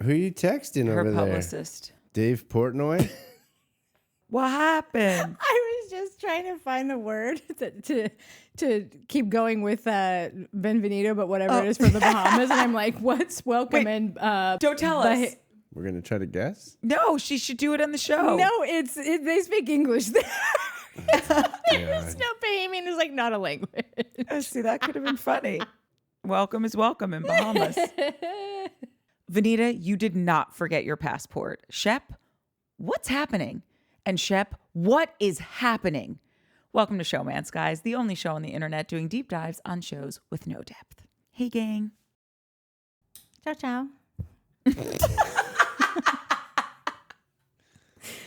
Who are you texting Her over there? publicist. Dave Portnoy? What happened? I was just trying to find the word to keep going with Benvenido, but whatever it is from the Bahamas. And I'm like, what's welcome? Wait, and don't tell us. We're going to try to guess? No, she should do it on the show. No, they speak English there. There's no Bahamian. It's like not a language. See, that could have been funny. Welcome is welcome in Bahamas. Vanita, you did not forget your passport. Shep, what's happening? And Shep, what is happening? Welcome to Showmance, guys, the only show on the internet doing deep dives on shows with no depth. Hey, gang. Ciao, ciao.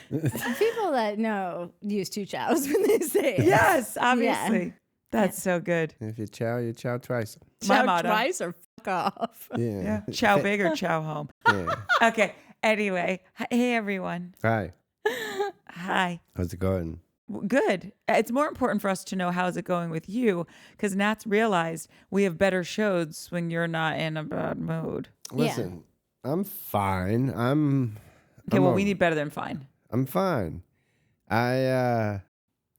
People that know use two chows when they say it. Yes, obviously. Yeah. That's so good. If you chow twice. My Chow motto. twice or fuck off. Yeah. Chow big or chow home. Yeah. Okay. Anyway, hey, everyone. Hi. Hi. How's it going? Good. It's more important for us to know how's it going with you because Nat's realized we have better shows when you're not in a bad mood. Listen, I'm fine. Okay, well, we need better than fine. I'm fine.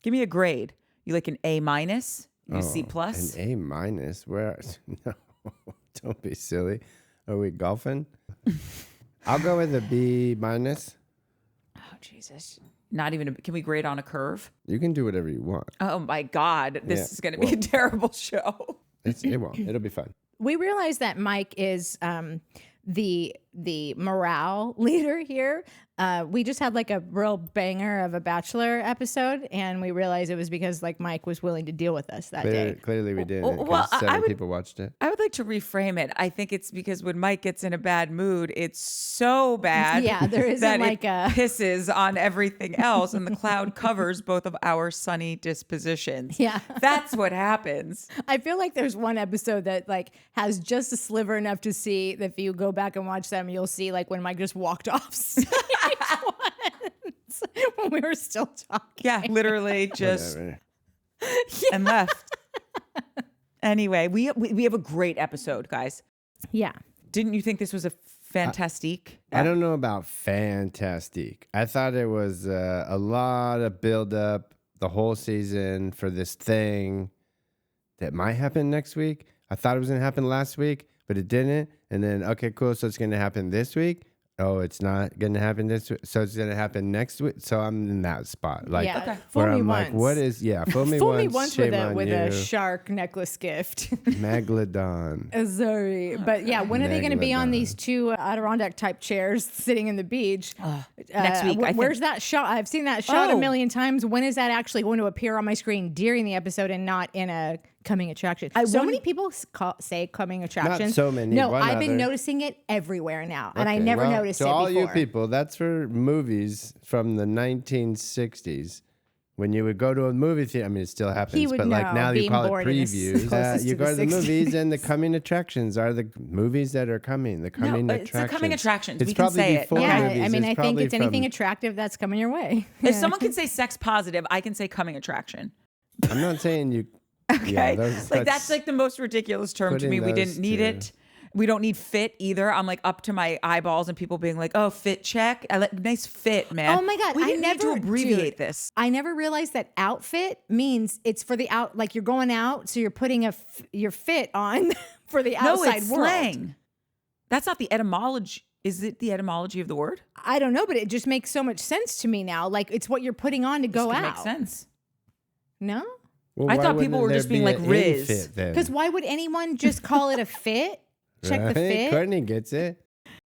Give me a grade. You like an A minus? You C An plus? A minus? Where? No, don't be silly. Are we golfing? I'll go with a B minus. Oh, Jesus. Not even, can we grade on a curve? You can do whatever you want. Oh my God. This is going to be a terrible show. It won't. It'll be fun. We realized that Mike is the morale leader here. We just had like a real banger of a Bachelor episode, and we realized it was because like Mike was willing to deal with us that day. Clearly we didn't. Well, Well, I 7 would- people watched it. I would like to reframe it. I think it's because when Mike gets in a bad mood, it's so bad Yeah, there isn't that like it a pisses on everything else, and the cloud covers both of our sunny dispositions. Yeah. That's what happens. I feel like there's one episode that like has just a sliver enough to see that if you go back and watch them, you'll see like when Mike just walked off stage once when we were still talking. Yeah, literally just Whatever. and left. Anyway, we have a great episode, guys. Yeah. Didn't you think this was a fantastique? I don't know about fantastic. I thought it was a lot of build up the whole season for this thing that might happen next week. I thought it was going to happen last week, but it didn't. And then, okay, cool. So it's going to happen this week. Oh, it's not going to happen this week. So it's going to happen next week. So I'm in that spot. Like, yeah. Okay. Fool where me I'm once. like, what is, fool me Fool once. me once shame with on a you. shark necklace gift. Megalodon. Sorry. But yeah, when are they going to be on Megalodon. these two Adirondack type chairs sitting in the beach? Next week, I think. Where's that shot? I've seen that shot a Oh. million times. When is that actually going to appear on my screen during the episode and not in a coming attraction? So many people say coming attractions. so many, No, one I've been other. noticing it everywhere now, and I Okay, never well, noticed to it all before. you people, that's for movies from the 1960s. When you would go to a movie theater, I mean, it still happens, would but like know, now you being call it born in the previews. closest You to go the to the movies, 60s. and the coming attractions are the movies that are coming. The coming No, attractions. it's the coming attractions. It's We can probably say it. before Yeah, movies. I mean, I think probably it's anything from- attractive that's coming your way. If someone can say sex positive, I can say coming attraction. I'm not saying you. Okay. Yeah, that's like the most ridiculous term to putting me. We those didn't need two. it. We don't need fit either. I'm like up to my eyeballs and people being like, oh, fit check. Nice fit, man. Oh my God. We I didn't need to never- abbreviate dude. this. I never realized that outfit means it's for the out, like you're going out, so you're putting your fit on for the No, outside it's world. slang. That's not the etymology. Is it the etymology of the word? I don't know, but it just makes so much sense to me now. Like it's what you're putting on to go This could out. make sense. No? Well, I why thought people wouldn't were there just being be like an Riz. in-fit then? Because why would anyone just call it a fit? Check the Right? fit. Courtney gets it.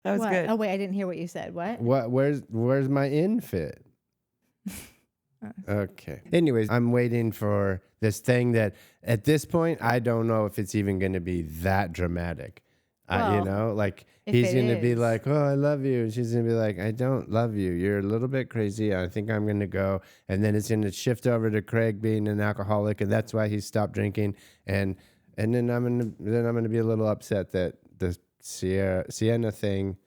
That was What? good. Oh wait, I didn't hear what you said. What? Where's my in fit? Okay. Anyways, I'm waiting for this thing that at this point I don't know if it's even going to be that dramatic. You Well, know, like if he's it going to be is. like, "Oh, I love you," and she's going to be like, "I don't love you. You're a little bit crazy. I think I'm going to go." And then it's going to shift over to Craig being an alcoholic, and that's why he stopped drinking. And then I'm going to be a little upset that the Sienna thing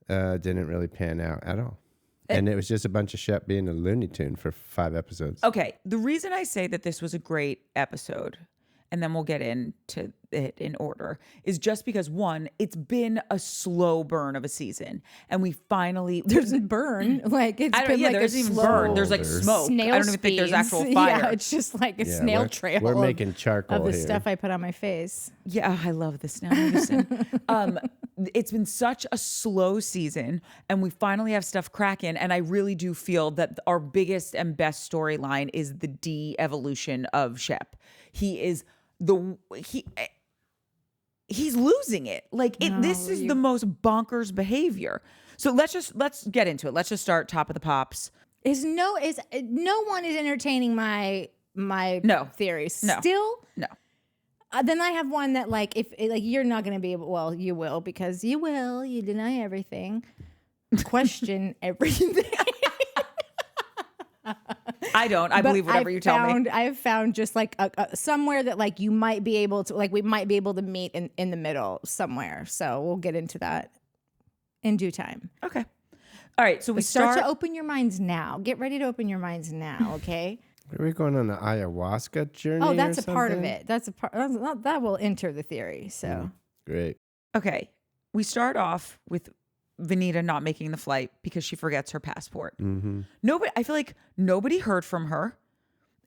didn't really pan out at all. And it was just a bunch of Shep being a Looney Tune for 5 episodes. Okay. The reason I say that this was a great episode, and then we'll get into it in order, is just because one, it's been a slow burn of a season, and we finally There's a burn, like it's been like there's a even slow burn. There's like smoke. snail I don't even think there's speeds. actual fire. Yeah, it's just like a snail trail. We're making charcoal of the here. stuff I put on my face. Yeah, I love this now. Listen, it's been such a slow season, and we finally have stuff cracking. And I really do feel that our biggest and best storyline is the de-evolution of Shep. He's losing it. Like this is the most bonkers behavior. So let's get into it. Let's just start top of the pops. No one is entertaining my theories. No. Still, No. Then I have one that like if like you're not going to be able. Well, you will because you will. You deny everything, question everything. I don't. I believe whatever you tell me. I've found just like somewhere that like you might be able to like we might be able to meet in the middle somewhere. So we'll get into that in due time. Okay. All right. So we start to open your minds now. Get ready to open your minds now. Okay. Are we going on an ayahuasca journey? Oh, that's or a part of something? it. That's a part that will enter the theory. So Great. Okay. We start off with Venita not making the flight because she forgets her passport. Mm-hmm. I feel like nobody heard from her.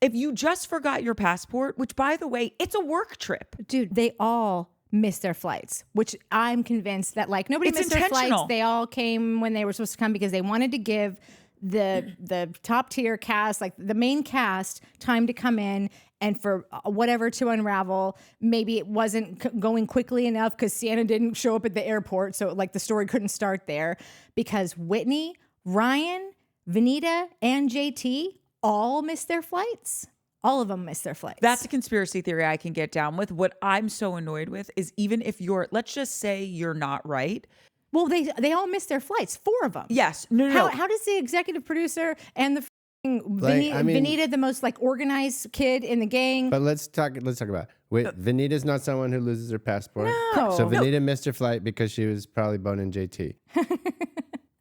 If you just forgot your passport, which by the way, it's a work trip. dude, they all missed their flights, which I'm convinced that like nobody It's missed their intentional. flights. They all came when they were supposed to come because they wanted to give the top tier cast, like the main cast, time to come in and for whatever to unravel. Maybe it wasn't going quickly enough because Sienna didn't show up at the airport, so like the story couldn't start there because Whitney, Ryan, Venita, and JT all missed their flights. All of them missed their flights. That's a conspiracy theory I can get down with. What I'm so annoyed with is even if let's just say you're not right. well, they all missed their flights. 4 of them. Yes. No. How does the executive producer and the Like, I mean- Venita, the most like organized kid in the gang? But let's talk about it. Wait, Venita's not someone who loses her passport. No. So Venita missed her flight because she was probably boning JT.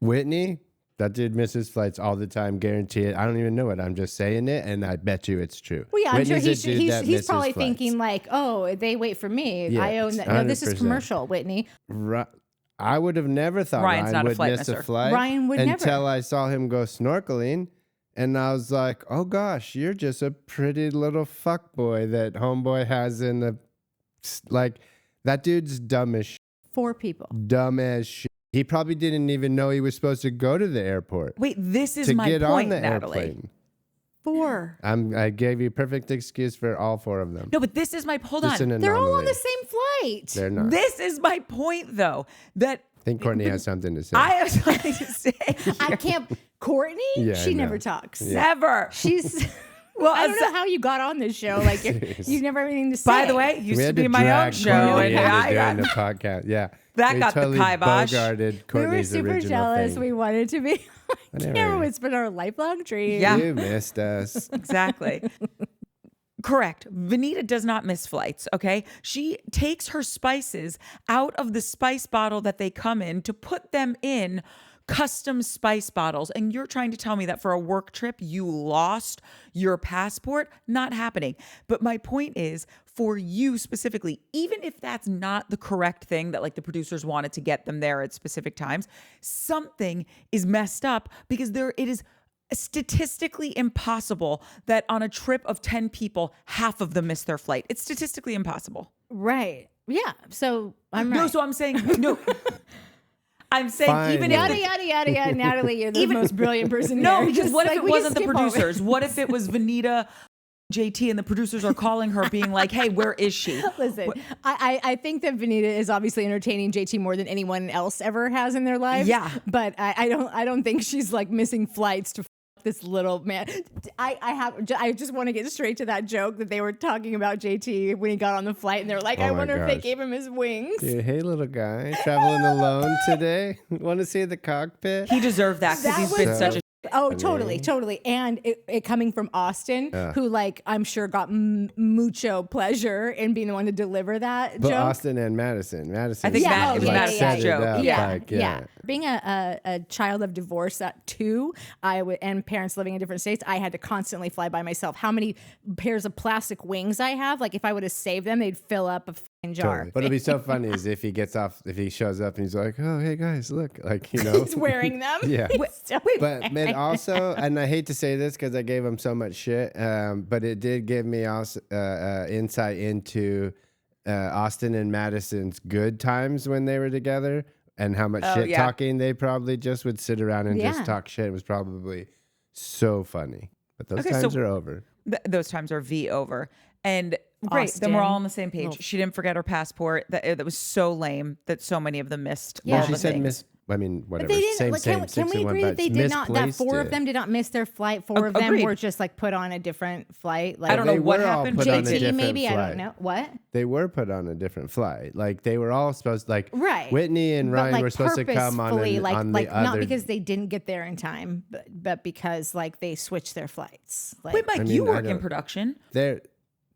Whitney, that dude misses flights all the time, guarantee it. I don't even know it. I'm just saying it, and I bet you it's true. Well, yeah, I'm sure Whitney's a dude that he's misses probably flights. thinking like, oh, they wait for me. Yeah, I own that. No, this is 100%. commercial, Whitney. I would have never thought Ryan's Ryan not a would flight miss a misser. flight Ryan would until never. I saw him go snorkeling, and I was like, "Oh gosh, you're just a pretty little fuck boy that homeboy has in the like." That dude's dumb as shit. 4 people. Dumb as shit. He probably didn't even know he was supposed to go to the airport Wait, this is to my get point, on the Natalie. airplane. 4. I gave you a perfect excuse for all 4 of them. No, but this is my hold Just on. an They're all on anomaly. the same flight. They're not. This is my point though. That I think Courtney has something to say. I have something to say. I can't. Courtney, Yeah, she I know. never talks. Never. She's. Well, I don't know how you got on this show. Like you've never have anything to say. By the way, it used we to had be to my own drag show, Courtney and I into doing the got podcast. Yeah, That we got the totally kibosh. bogarted we were Courtney's super original jealous. thing. We wanted to be. Whatever. Camera, it's been our lifelong dream. Yeah. You missed us. exactly. Correct. Venita does not miss flights, okay? She takes her spices out of the spice bottle that they come in to put them in custom spice bottles. And you're trying to tell me that for a work trip, you lost your passport? Not happening. But my point is, for you specifically, even if that's not the correct thing that like the producers wanted to get them there at specific times, something is messed up because it is statistically impossible that on a trip of 10 people, half of them miss their flight. It's statistically impossible. Right. Yeah. So I'm No, right. so I'm saying, no. I'm saying Fine. even Yada if yada yada yada. Natalie, you're the most brilliant person. no, here. because Just what if like, it we wasn't the skip over it. producers? What if it was Venita, JT, and the producers are calling her being like, hey, where is she? Listen, I think that Venita is obviously entertaining JT more than anyone else ever has in their lives. Yeah. But I don't think she's like missing flights to this little man. I just want to get straight to that joke that they were talking about JT when he got on the flight, and they're like, Oh I my wonder if they gosh. gave him his wings. Dude, hey, little guy, traveling alone today? Want to see the cockpit? He deserved that because That he's been was- such a Oh, totally. And it coming from Austin, who like I'm sure got mucho pleasure in being the one to deliver that But joke. Austin and Madison. I think it was Madison's joke. Yeah. Being a child of divorce at 2, and parents living in different states, I had to constantly fly by myself. How many pairs of plastic wings I have? Like if I would have saved them, they'd fill up a fucking jar. Totally. But it'll be so funny is if he shows up and he's like, oh, hey guys, look, like, you know. He's wearing them. Yeah. But it also, and I hate to say this because I gave him so much shit, but it did give me also insight into Austin and Madison's good times when they were together and how much shit talking they probably just would sit around and just talk shit. It was probably so funny. But those times are over. Those times are over. And great, then we're all on the same page. She didn't forget her passport. That was so lame that so many of them missed. Yeah. Well, she said whatever. But they didn't, can we agree that they did not? That 4 of them did not miss their flight. 4 of them were just like put on a different flight. Like I don't know what happened. JT maybe, I don't know what. They were put on a different flight. Like they were all supposed, like right. Whitney and Ryan like were supposed to come on the other. Not because they didn't get there in time, but because like they switched their flights. Like, wait, Mike, you work in production.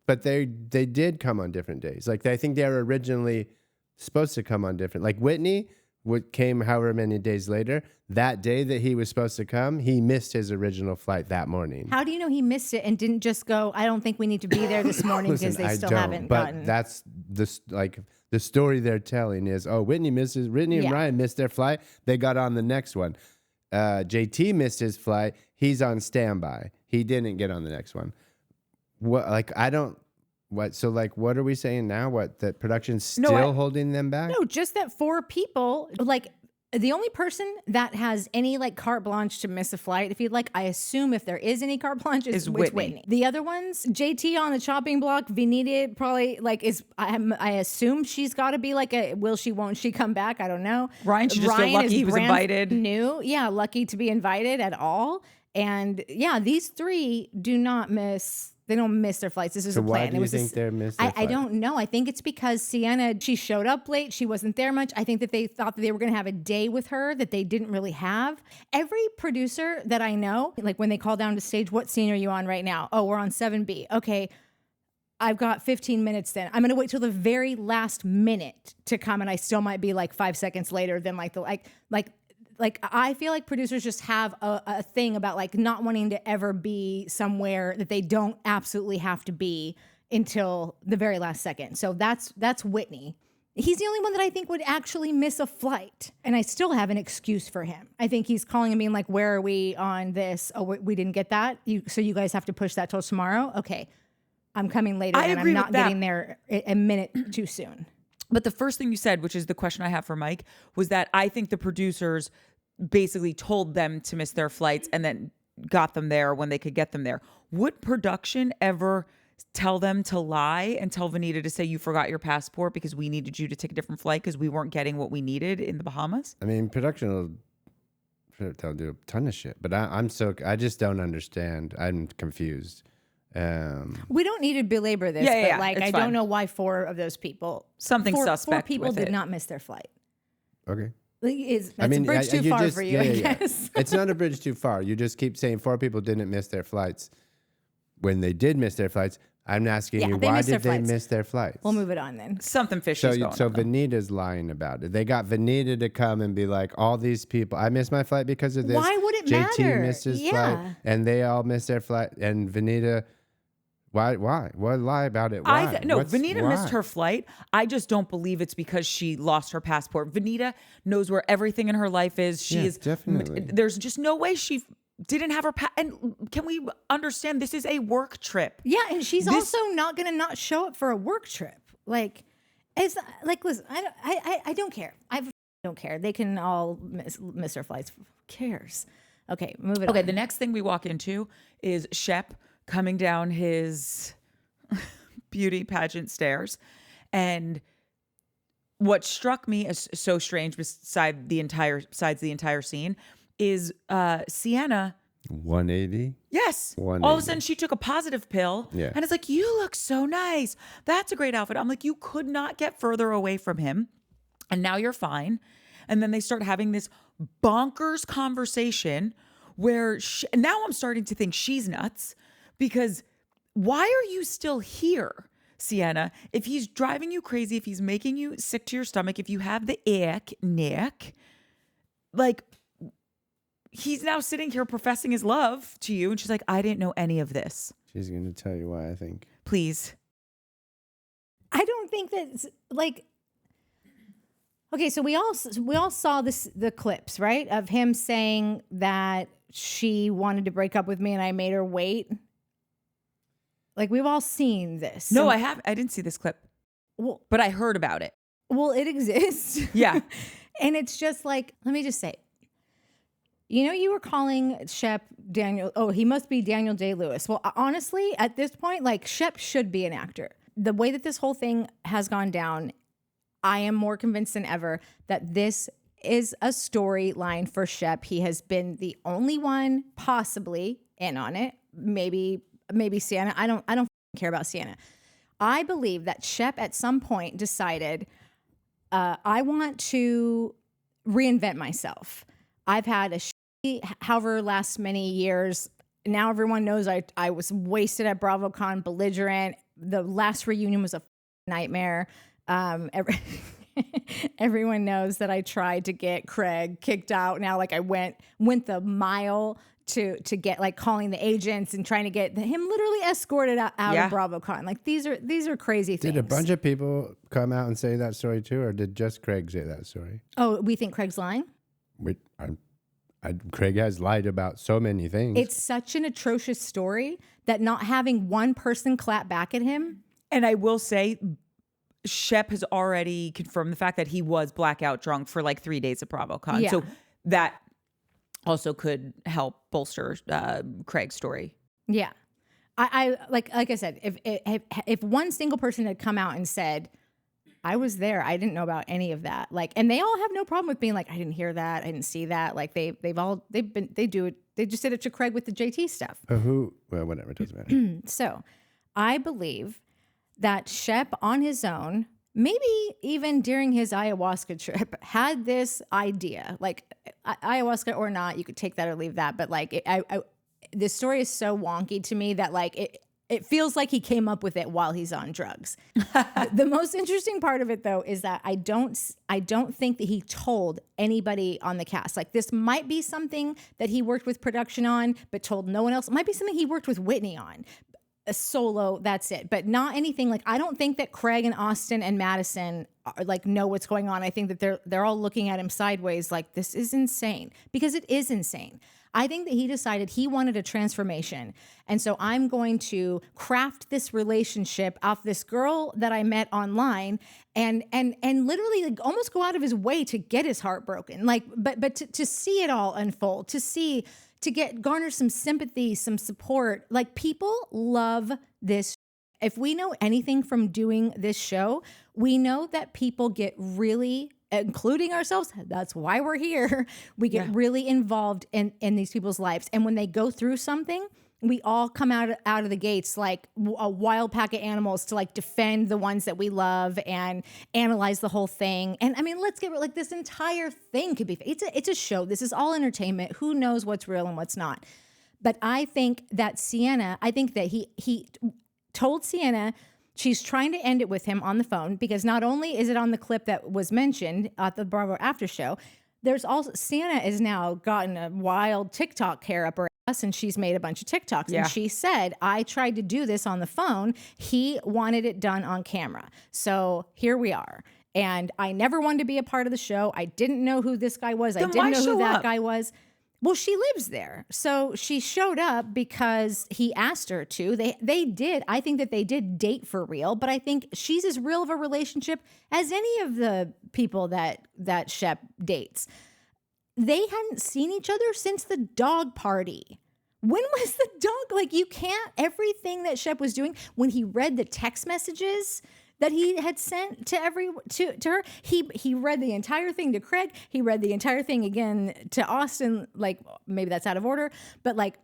But they did come on different days. Like I think they were originally supposed to come on different. Like Whitney came however many days later. That day that he was supposed to come, he missed his original flight that morning. How do you know he missed it and didn't just go, I don't think we need to be there this morning because they still haven't gotten. But that's the story they're telling is, Whitney and Ryan missed their flight. They got on the next one. JT missed his flight. He's on standby. He didn't get on the next one. So what are we saying now? That production's still holding them back? No, just that 4 people, like the only person that has any like carte blanche to miss a flight, if you'd like, I assume if there is any carte blanche, is Whitney. The other ones, JT on the chopping block, Vinita probably like I assume she's got to be like will she, won't she come back? I don't know. Ryan should just feel lucky he was invited. Lucky to be invited at all. And yeah, these 3 do not miss. They don't miss their flights. This is a plan. Why do you think they're missing their flight? I don't know. I think it's because Sienna, she showed up late. She wasn't there much. I think that they thought that they were going to have a day with her that they didn't really have. Every producer that I know, like when they call down to stage, what scene are you on right now? Oh, we're on 7B. Okay. I've got 15 minutes then. I'm going to wait till the very last minute to come. And I still might be like 5 seconds later than like I feel like producers just have a thing about like not wanting to ever be somewhere that they don't absolutely have to be until the very last second. So that's Whitney. He's the only one that I think would actually miss a flight. And I still have an excuse for him. I think he's calling and being like, where are we on this? Oh, we didn't get that. So you guys have to push that till tomorrow. Okay. I'm coming later and I'm not getting there a minute too soon. But the first thing you said, which is the question I have for Mike, was that I think the producers basically told them to miss their flights and then got them there when they could get them there. Would production ever tell them to lie and tell Vinita to say you forgot your passport because we needed you to take a different flight because we weren't getting what we needed in the Bahamas? I mean, production will do a ton of shit, but I just don't understand. I'm confused. We don't need to belabor this, but like I don't know why 4 of those people, suspect. 4 people did not miss their flight. Okay. That's a bridge too far for you, I guess. It's not a bridge too far. You just keep saying 4 people didn't miss their flights. When they did miss their flights, I'm asking you, why did they miss their flights? We'll move it on then. Something fishy is going on. So Vinita's lying about it. They got Vinita to come and be like, all these people, I missed my flight because of this. Why would it JT matter? missed his flight, and they all missed their flight. And Vinita, why? What lie about it? Why? Vinita missed her flight. I just don't believe it's because she lost her passport. Vinita knows where everything in her life is. She is definitely. There's just no way she didn't have her and can we understand this is a work trip? Yeah, and she's also not going to not show up for a work trip. Like, it's like, listen, I don't care. I don't care. They can all miss their flights. Who cares? Okay, move it on. Okay, the next thing we walk into is Shep coming down his beauty pageant stairs. And what struck me as so strange besides the entire scene is Sienna. 180? Yes. 180. All of a sudden she took a positive pill. Yeah. And it's like, you look so nice. That's a great outfit. I'm like, you could not get further away from him. And now you're fine. And then they start having this bonkers conversation where now I'm starting to think she's nuts, because why are you still here, Sienna? If he's driving you crazy, if he's making you sick to your stomach, if you have the ick, Nick, like, he's now sitting here professing his love to you. And she's like, I didn't know any of this. She's going to tell you why, I think. Please. I don't think that's like, okay, so we all saw the clips, right? Of him saying that she wanted to break up with me and I made her wait. Like, we've all seen this. No, I didn't see this clip. Well, but I heard about it. Well, it exists. Yeah. And it's just like, let me just say, you know, you were calling Shep Daniel. Oh, he must be Daniel Day-Lewis. Well, honestly, at this point, like, Shep should be an actor. The way that this whole thing has gone down, I am more convinced than ever that this is a storyline for Shep. He has been the only one possibly in on it. Maybe Sienna. I don't care about Sienna. I believe that Shep at some point decided, I want to reinvent myself. I've had a however last many years. Now everyone knows I was wasted at BravoCon, belligerent. The last reunion was a nightmare. Everyone knows that I tried to get Craig kicked out. Now, like, I went the mile to get, like, calling the agents and trying to get him literally escorted out of BravoCon. Like, these are crazy things. Did a bunch of people come out and say that story too, or did just Craig say that story? Oh, we think Craig's lying? Craig has lied about so many things. It's such an atrocious story that not having one person clap back at him. And I will say, Shep has already confirmed the fact that he was blackout drunk for like 3 days of BravoCon. Yeah. So that also could help bolster Craig's story. Yeah. I like I said, if one single person had come out and said, I was there, I didn't know about any of that. Like, and they all have no problem with being like, I didn't hear that, I didn't see that. Like, they do it. They just did it to Craig with the JT stuff. Well, whatever, it doesn't matter. So I believe that Shep on his own, maybe even during his ayahuasca trip, had this idea, like, ayahuasca or not, you could take that or leave that. But like, this story is so wonky to me that, like, it feels like he came up with it while he's on drugs. The most interesting part of it, though, is that I don't think that he told anybody on the cast. Like, this might be something that he worked with production on, but told no one else. It might be something he worked with Whitney on. A solo, that's it. But not anything, like, I don't think that Craig and Austin and Madison are, like, know what's going on. I think that they're all looking at him sideways like, this is insane, because it is insane. I think that he decided he wanted a transformation. And so I'm going to craft this relationship off this girl that I met online and literally, like, almost go out of his way to get his heart broken. Like, but to see it all unfold, to garner some sympathy, some support. Like, people love this. If we know anything from doing this show, we know that people get really, including ourselves, that's why we're here. We get really involved in these people's lives. And when they go through something, we all come out of the gates like a wild pack of animals to, like, defend the ones that we love and analyze the whole thing. And I mean, let's get like, this entire thing could be, it's a show. This is all entertainment. Who knows what's real and what's not? But I think that Sienna, he told Sienna she's trying to end it with him on the phone, because not only is it on the clip that was mentioned at the Bravo after show, there's also, Sienna has now gotten a wild TikTok hair up her ass, and she's made a bunch of TikToks. Yeah. And she said, I tried to do this on the phone. He wanted it done on camera. So here we are. And I never wanted to be a part of the show. I didn't know who this guy was. I didn't know who that guy was. Well, she lives there. So she showed up because he asked her to. They did. I think that they did date for real, but I think she's as real of a relationship as any of the people that Shep dates. They hadn't seen each other since the dog party. When was the dog? Like, you can't, everything that Shep was doing, when he read the text messages that he had sent to her. He read the entire thing to Craig. He read the entire thing again to Austin. Like, maybe that's out of order, but like,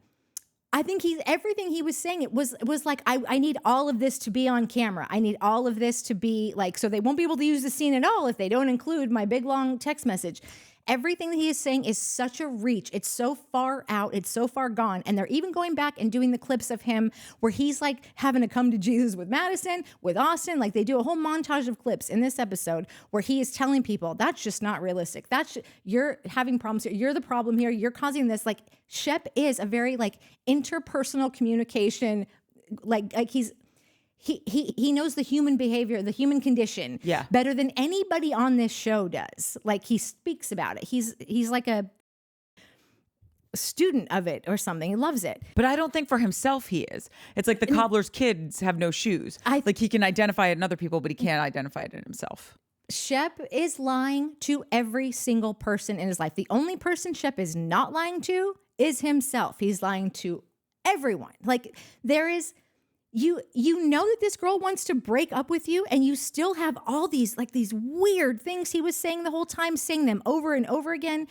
I think everything he was saying, it was like, I need all of this to be on camera. I need all of this to be like, so they won't be able to use the scene at all if they don't include my big long text message. everything that he is saying is such a reach. It's so far out. It's so far gone. And they're even going back and doing the clips of him where he's like having to come to Jesus with Madison, with Austin. Like they do a whole montage of clips in this episode where he is telling people that's just not realistic. You're having problems here. You're the problem here. You're causing this. Like Shep is a very like interpersonal communication. Like he knows the human behavior, the human condition better than anybody on this show does. Like he speaks about it. He's like a student of it or something. He loves it. But I don't think for himself he is. It's like the cobbler's kids have no shoes. Like he can identify it in other people, but he can't identify it in himself. Shep is lying to every single person in his life. The only person Shep is not lying to is himself. He's lying to everyone. Like there is... You know that this girl wants to break up with you, and you still have all these like these weird things he was saying the whole time, saying them over and over again,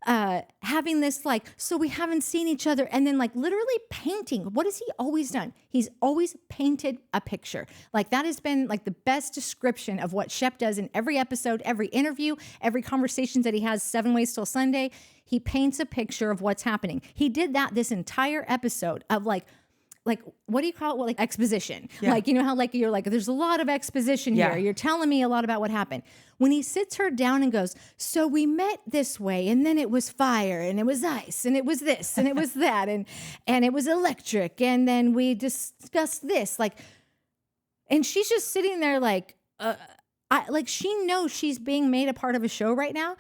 having this like, so we haven't seen each other, and then like literally painting. What has he always done? He's always painted a picture. Like that has been like the best description of what Shep does in every episode, every interview, every conversation that he has 7 Ways Till Sunday. He paints a picture of what's happening. He did that this entire episode of like, what do you call it? Well, like exposition. Yeah. Like, you know how like you're like, there's a lot of exposition here. You're telling me a lot about what happened. When he sits her down and goes, so we met this way, and then it was fire, and it was ice, and it was this, and it was that, and it was electric, and then we discussed this. Like, and she's just sitting there like, like she knows she's being made a part of a show right now.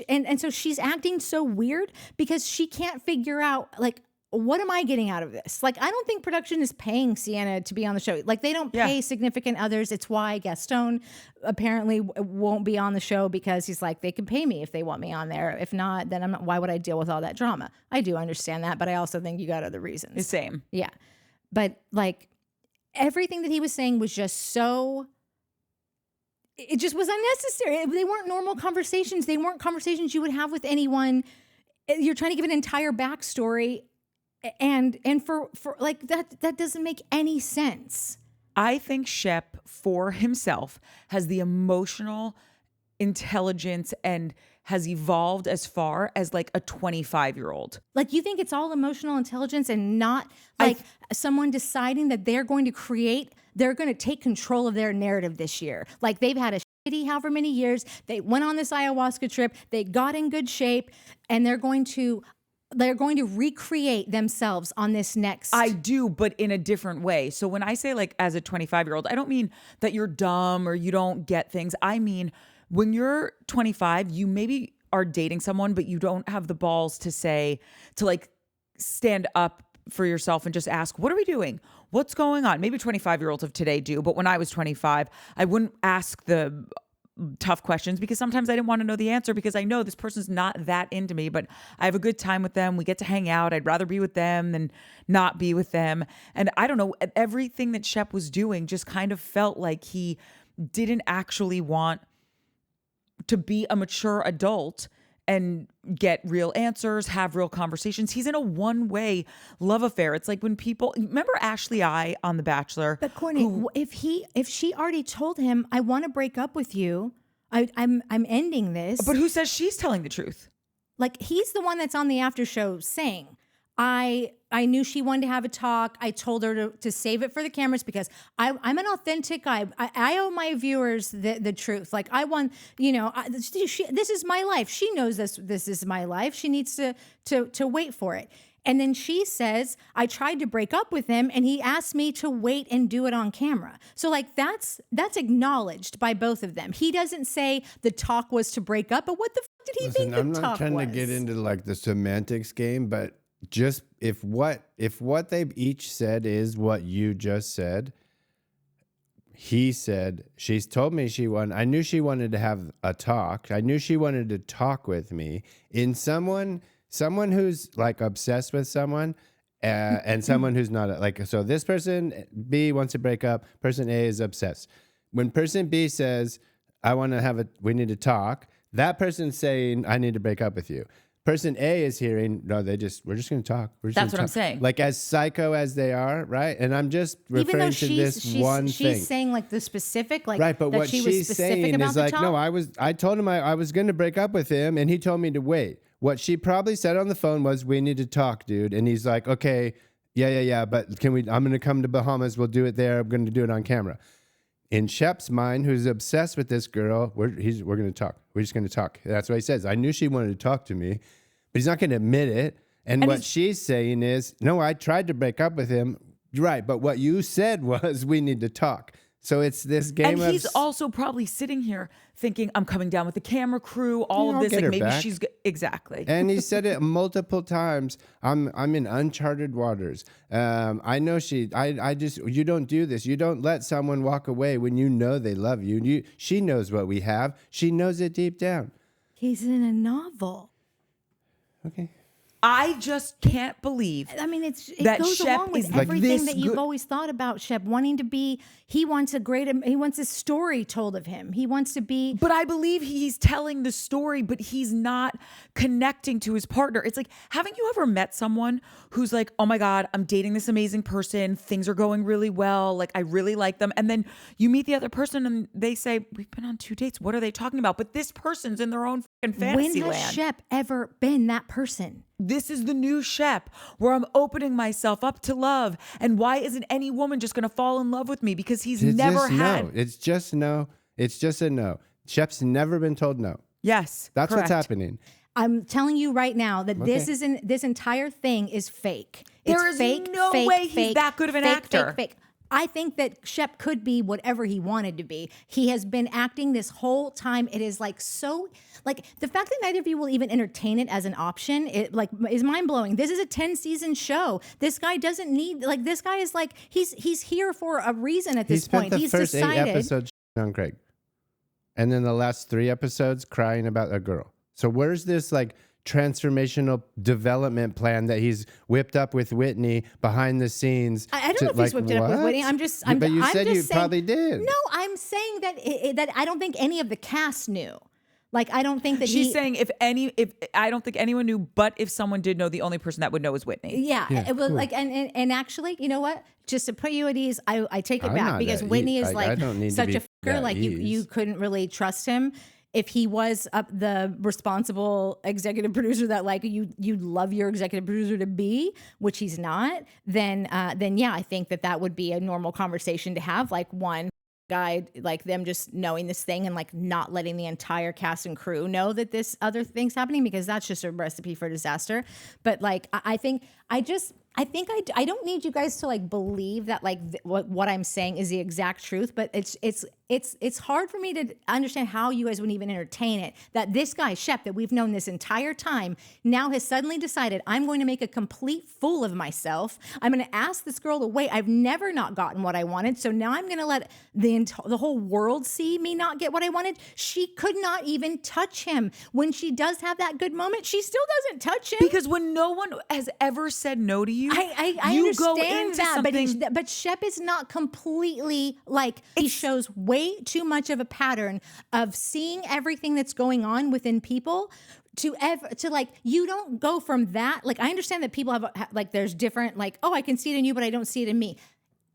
And so she's acting so weird because she can't figure out like, what am I getting out of this? Like, I don't think production is paying Sienna to be on the show. Like, they don't pay significant others. It's why Gaston apparently won't be on the show because he's like, they can pay me if they want me on there. If not, then why would I deal with all that drama? I do understand that, but I also think you got other reasons. The same. Yeah. But like, everything that he was saying was just so... It just was unnecessary. They weren't normal conversations. They weren't conversations you would have with anyone. You're trying to give an entire backstory... And for like that doesn't make any sense. I think Shep for himself has the emotional intelligence and has evolved as far as like a 25-year-old. Like you think it's all emotional intelligence and not like someone deciding that they're going to take control of their narrative this year. Like they've had a shitty however many years. They went on this ayahuasca trip. They got in good shape and they're going to recreate themselves on this next. I do, but in a different way. So when I say like as a 25-year-old, I don't mean that you're dumb or you don't get things. I mean, when you're 25, you maybe are dating someone, but you don't have the balls to like stand up for yourself and just ask, what are we doing? What's going on? Maybe 25-year-olds of today do, but when I was 25, I wouldn't ask the tough questions because sometimes I didn't want to know the answer because I know this person's not that into me, but I have a good time with them. We get to hang out. I'd rather be with them than not be with them. And I don't know, everything that Shep was doing just kind of felt like he didn't actually want to be a mature adult and get real answers, have real conversations. He's in a one-way love affair. It's like when people remember Ashley I on The Bachelor. But Courtney, if she already told him, I want to break up with you, I'm ending this. But who says she's telling the truth? Like he's the one that's on the after show saying, I knew she wanted to have a talk. I told her to save it for the cameras because I'm an authentic guy. I owe my viewers the truth. Like I want, this is my life. She knows this is my life. She needs to wait for it. And then she says, I tried to break up with him and he asked me to wait and do it on camera. So like that's acknowledged by both of them. He doesn't say the talk was to break up, but what the fuck did he think the talk was? I'm not trying to get into like the semantics game, but just if what they've each said is what you just said, he said, she's told me I knew she wanted to have a talk. I knew she wanted to talk with me in someone who's like obsessed with someone and someone who's not like, so this person B wants to break up. Person A is obsessed. When person B says, we need to talk, that person's saying, I need to break up with you. person A is hearing, no, we're just going to talk. That's what I'm saying. Like as psycho as they are, right? And I'm just referring to this one thing. She's saying like the specific, like right, but that what she was she's specific saying about is the like, talk. no, I told him I was going to break up with him, and he told me to wait. What she probably said on the phone was, we need to talk, dude. And he's like, okay, yeah, but I'm going to come to Bahamas. We'll do it there. I'm going to do it on camera. In Shep's mind, who's obsessed with this girl, we're going to talk. We're just going to talk. That's what he says. I knew she wanted to talk to me, but he's not going to admit it. And what she's saying is, no, I tried to break up with him. Right, but what you said was we need to talk. So it's this game and he's also probably sitting here thinking, I'm coming down with the camera crew, all of this. Like maybe back. she's exactly. And he said it multiple times. I'm in uncharted waters. I know you don't do this. You don't let someone walk away when you know they love you. She knows what we have. She knows it deep down. He's in a novel. Okay. I just can't believe. I mean, it that goes Shep along with is like everything this that you've good. always thought about Shep, wanting to be. He wants a story told of him. He wants to be. But I believe he's telling the story, but he's not connecting to his partner. It's like, haven't you ever met someone who's like, oh my God, I'm dating this amazing person. Things are going really well. Like, I really like them. And then you meet the other person and they say, we've been on 2 dates. What are they talking about? But this person's in their own fucking fantasy When has land. Shep ever been that person? This is the new Shep where I'm opening myself up to love. And why isn't any woman just going to fall in love with me? Because he's never had. No. It's just no. It's just a no. Shep's never been told no. Yes. That's correct. what's happening. I'm telling you right now that this entire thing is fake. There is no way he's that good of an actor. Fake. I think that Shep could be whatever he wanted to be. He has been acting this whole time. It is like so, like the fact that neither of you will even entertain it as an option, it like is mind blowing. This is a 10-season show. This guy doesn't need, like, this guy is like, he's here for a reason at this point. He's spent the first 8 episodes on Craig, and then the last 3 episodes crying about a girl. So where's this like transformational development plan that he's whipped up with Whitney behind the scenes? I don't know if he's whipped it up with Whitney. But you said you probably did. No, I'm saying that that I don't think any of the cast knew. Like, I don't think that she's saying if I don't think anyone knew, but if someone did know, the only person that would know is Whitney. Yeah, it was cool. Like, and actually, you know what? Just to put you at ease, I take it back because Whitney is like such a fucker. Like you couldn't really trust him. If he was the responsible executive producer that like you'd love your executive producer to be, which he's not, then yeah, I think that would be a normal conversation to have. Like one guy, like them just knowing this thing and like not letting the entire cast and crew know that this other thing's happening, because that's just a recipe for disaster. But like I think I don't need you guys to like believe that like what I'm saying is the exact truth, but it's hard for me to understand how you guys wouldn't even entertain it. That this guy, Shep, that we've known this entire time, now has suddenly decided, I'm going to make a complete fool of myself. I'm going to ask this girl to wait. I've never not gotten what I wanted, so now I'm going to let the whole world see me not get what I wanted. She could not even touch him. When she does have that good moment, she still doesn't touch him. Because when no one has ever said no to you, I you understand go into that, something. but Shep is not completely like, he shows way too much of a pattern of seeing everything that's going on within people to like, you don't go from that. Like, I understand that people have like, there's different, like, oh, I can see it in you, but I don't see it in me.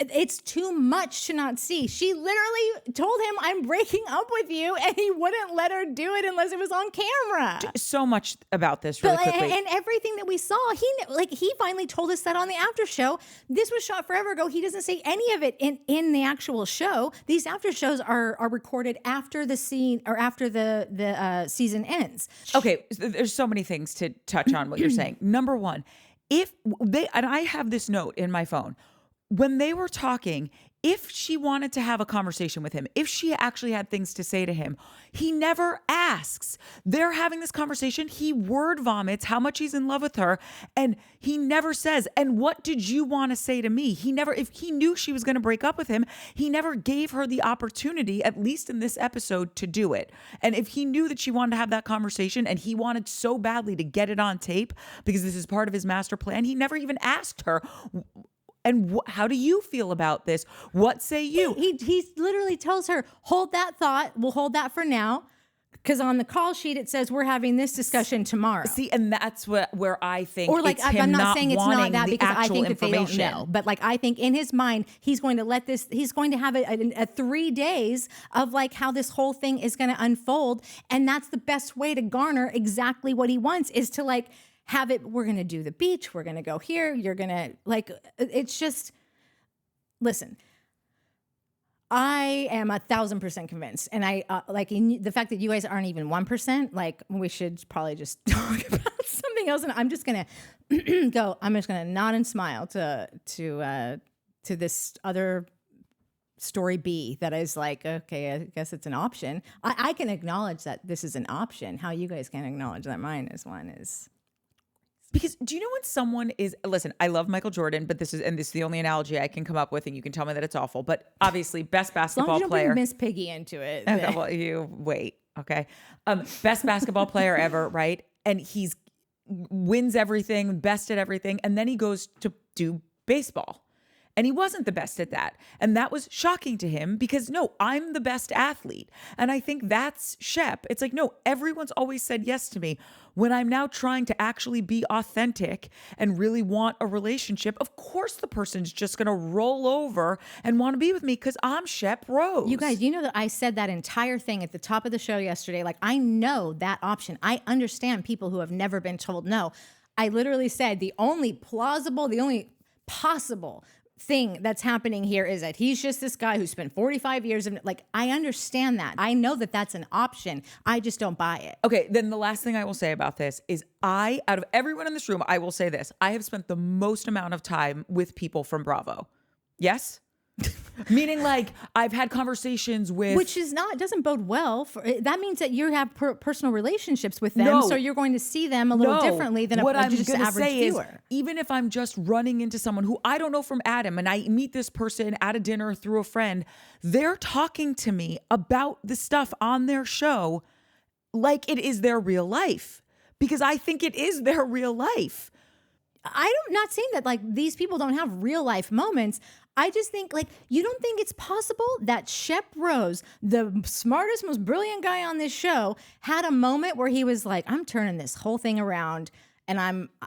It's too much to not see. She literally told him, I'm breaking up with you, and he wouldn't let her do it unless it was on camera. So much about this really quickly. And everything that we saw, he finally told us that on the after show. This was shot forever ago. He doesn't say any of it in the actual show. These after shows are recorded after the scene or after the season ends. Okay, there's so many things to touch on what you're saying. Number one, and I have this note in my phone. When they were talking, if she wanted to have a conversation with him, if she actually had things to say to him, he never asks. They're having this conversation. He word vomits how much he's in love with her, and he never says, and what did you want to say to me? He never, if he knew she was going to break up with him, he never gave her the opportunity, at least in this episode, to do it. And if he knew that she wanted to have that conversation and he wanted so badly to get it on tape because this is part of his master plan, he never even asked her, and how do you feel about this? What say you? He literally tells her, hold that thought. We'll hold that for now. Because on the call sheet, it says we're having this discussion tomorrow. See, and that's where I think, or like, it's him I'm not saying it's not that, the because I think that they don't information. know. But like, I think in his mind, he's going to have a 3 days of like how this whole thing is going to unfold. And that's the best way to garner exactly what he wants, is to like have it. We're going to do the beach. We're going to go here. You're going to like, it's just, listen, I am 1,000% convinced. And I like the fact that you guys aren't even 1%, like we should probably just talk about something else. And I'm just going to I'm just going to nod and smile to this other story B that is like, okay, I guess it's an option. I can acknowledge that this is an option. How you guys can acknowledge that mine is one is. Because do you know when someone is, listen, I love Michael Jordan, but this is the only analogy I can come up with, and you can tell me that it's awful, but obviously best basketball as long as you player. don't bring Miss Piggy into it. Okay, well, you wait. Okay. Best basketball player ever. Right. And he's wins everything, best at everything. And then he goes to do baseball. And he wasn't the best at that. And that was shocking to him because, no, I'm the best athlete. And I think that's Shep. It's like, no, everyone's always said yes to me. When I'm now trying to actually be authentic and really want a relationship, of course the person's just going to roll over and want to be with me because I'm Shep Rose. You guys, you know that I said that entire thing at the top of the show yesterday. Like, I know that option. I understand people who have never been told no. I literally said the only possible thing that's happening here is that he's just this guy who spent 45 years of, like, I understand that. I know that that's an option. I just don't buy it. Okay, then the last thing I will say about this is out of everyone in this room, I will say this. I have spent the most amount of time with people from Bravo. Yes? Meaning, like, I've had conversations with... Which is not, doesn't bode well. That means that you have personal relationships with them, No. so you're going to see them a little differently than what I'm just gonna average say viewer. Is, even if I'm just running into someone who I don't know from Adam, and I meet this person at a dinner through a friend, they're talking to me about the stuff on their show like it is their real life. Because I think it is their real life. I'm not saying that like these people don't have real life moments. I just think like, you don't think it's possible that Shep Rose, the smartest, most brilliant guy on this show, had a moment where he was like, I'm turning this whole thing around and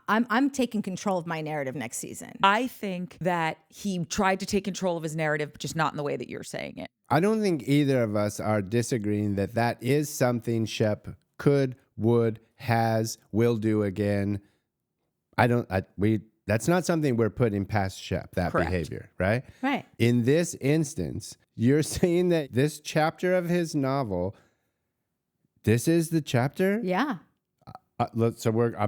I'm taking control of my narrative next season. I think that he tried to take control of his narrative, but just not in the way that you're saying it. I don't think either of us are disagreeing that that is something Shep could, would, has, will do again. That's not something we're putting past Shep, that Correct. behavior, right? Right. In this instance, you're saying that this chapter of his novel, this is the chapter? Yeah. I'm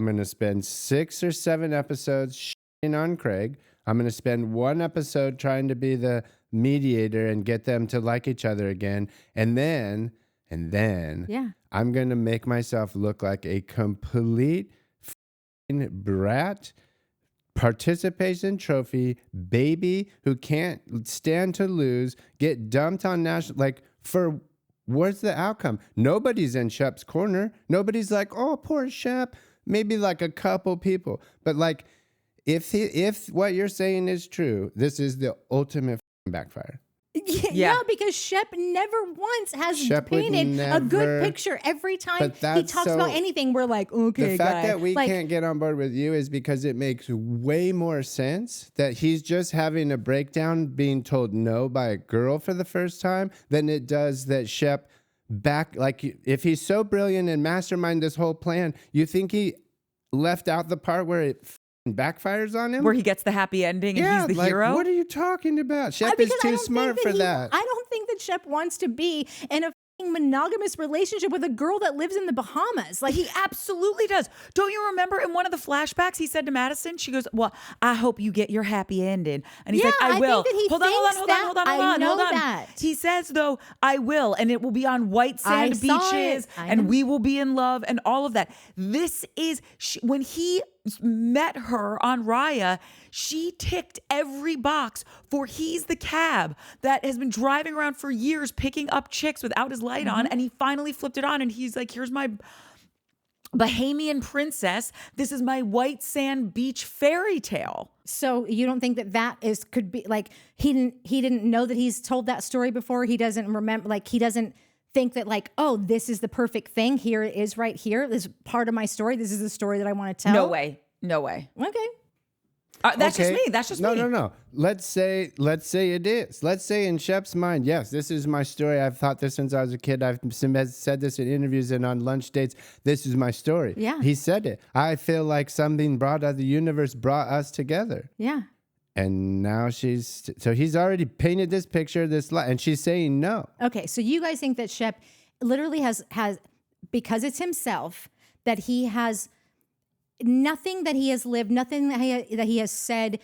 going to spend 6 or 7 episodes shitting on Craig. I'm going to spend 1 episode trying to be the mediator and get them to like each other again. And then Yeah. I'm going to make myself look like a complete brat, participation trophy baby who can't stand to lose, get dumped on national, like, for what's the outcome? Nobody's in Shep's corner. Nobody's like, oh, poor Shep. Maybe like a couple people, but like, if what you're saying is true, this is the ultimate backfire. Yeah, because Shep never once has Shep would painted a good never- picture. Every time But he that's talks so- about anything, we're like, okay, The fact guy. that we like, can't get on board with you is because it makes way more sense that he's just having a breakdown being told no by a girl for the first time than it does that Shep like, if he's so brilliant and mastermind this whole plan, you think he left out the part where it backfires on him? Where he gets the happy ending and he's the like, hero? What are you talking about? Shep is because I too don't smart think for he- that. I don't think that Shep wants to be in a monogamous relationship with a girl that lives in the Bahamas. Like, He absolutely does. Don't you remember in one of the flashbacks he said to Madison, she goes, well, I hope you get your happy ending. And he's Yeah, like, I I will. think that he Hold on. thinks that. I know that. He says, though, I will. And it will be on white sand I saw beaches it. I and know. we will be in love and all of that. This is, when he met her on Raya, she ticked every box for he's the cab that has been driving around for years picking up chicks without his light on, and he finally flipped it on and he's like, here's my Bahamian princess. This is my white sand beach fairy tale. so you don't think that could be like, he didn't know that he's told that story before? He doesn't remember, like, he doesn't think that like, oh, this is the perfect thing. Here it is right here. This is part of my story. This is the story that I want to tell. No way. Okay. That's just me. That's just me. No. Let's say it is. Let's say in Shep's mind, yes, this is my story. I've thought this since I was a kid. I've said this in interviews and on lunch dates. This is my story. Yeah. He said it. I feel like something brought out the universe brought us together. Yeah. And now so he's already painted this picture, and she's saying no. Okay. So you guys think that Shep literally has, because it's himself, that he has nothing that he has lived, nothing that he has said,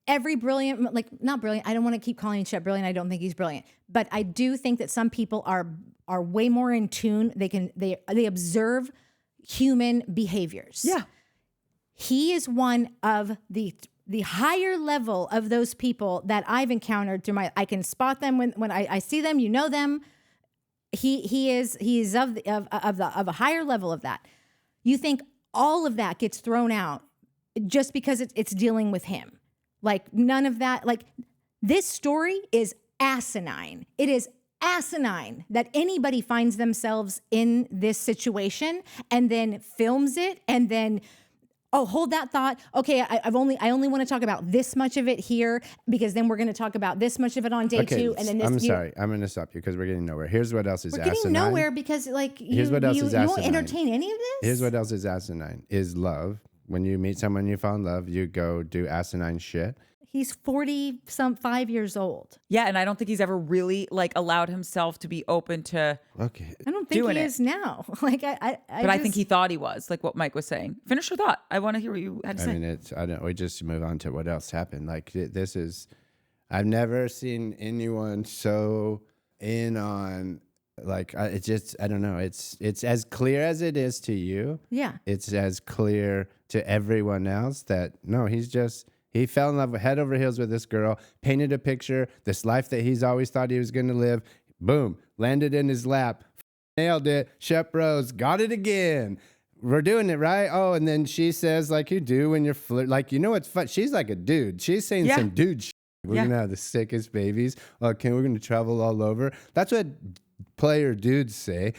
every brilliant, like not brilliant. I don't want to keep calling Shep brilliant. I don't think he's brilliant, but I do think that some people are way more in tune. They observe human behaviors. Yeah. He is one of the higher level of those people that I've encountered I can spot them when I see them, them. He is of a higher level of that. You think all of that gets thrown out just because it's dealing with him. Like none of that, like this story is asinine. It is asinine that anybody finds themselves in this situation and then films it and then, oh, hold that thought. Okay, I only want to talk about this much of it here because then we're going to talk about this much of it on day 2. And then this. I'm sorry. I'm going to stop you because we're getting nowhere. Here's what else is asinine. We're getting nowhere because like Here's what else is you won't asinine. entertain any of this. Here's what else is asinine is love. When you meet someone you fall in love, you go do asinine shit. He's 5 years old. Yeah, and I don't think he's ever really like allowed himself to be open to. Okay. I don't think he is now. Like I think he thought he was, like what Mike was saying. Finish your thought. I want to hear what you had to say. We just move on to what else happened. Like this is, I've never seen anyone so in on. Like I don't know. It's as clear as it is to you. Yeah. It's as clear to everyone else that no, he fell in love head over heels with this girl, painted a picture, this life that he's always thought he was going to live. Boom, landed in his lap, nailed it. Shep Rose got it again. We're doing it right. Oh, and then she says like you do when you're like what's fun. She's like a dude. She's saying some dude shit. We're gonna have the sickest babies. Okay, we're gonna travel all over. That's what player dudes say.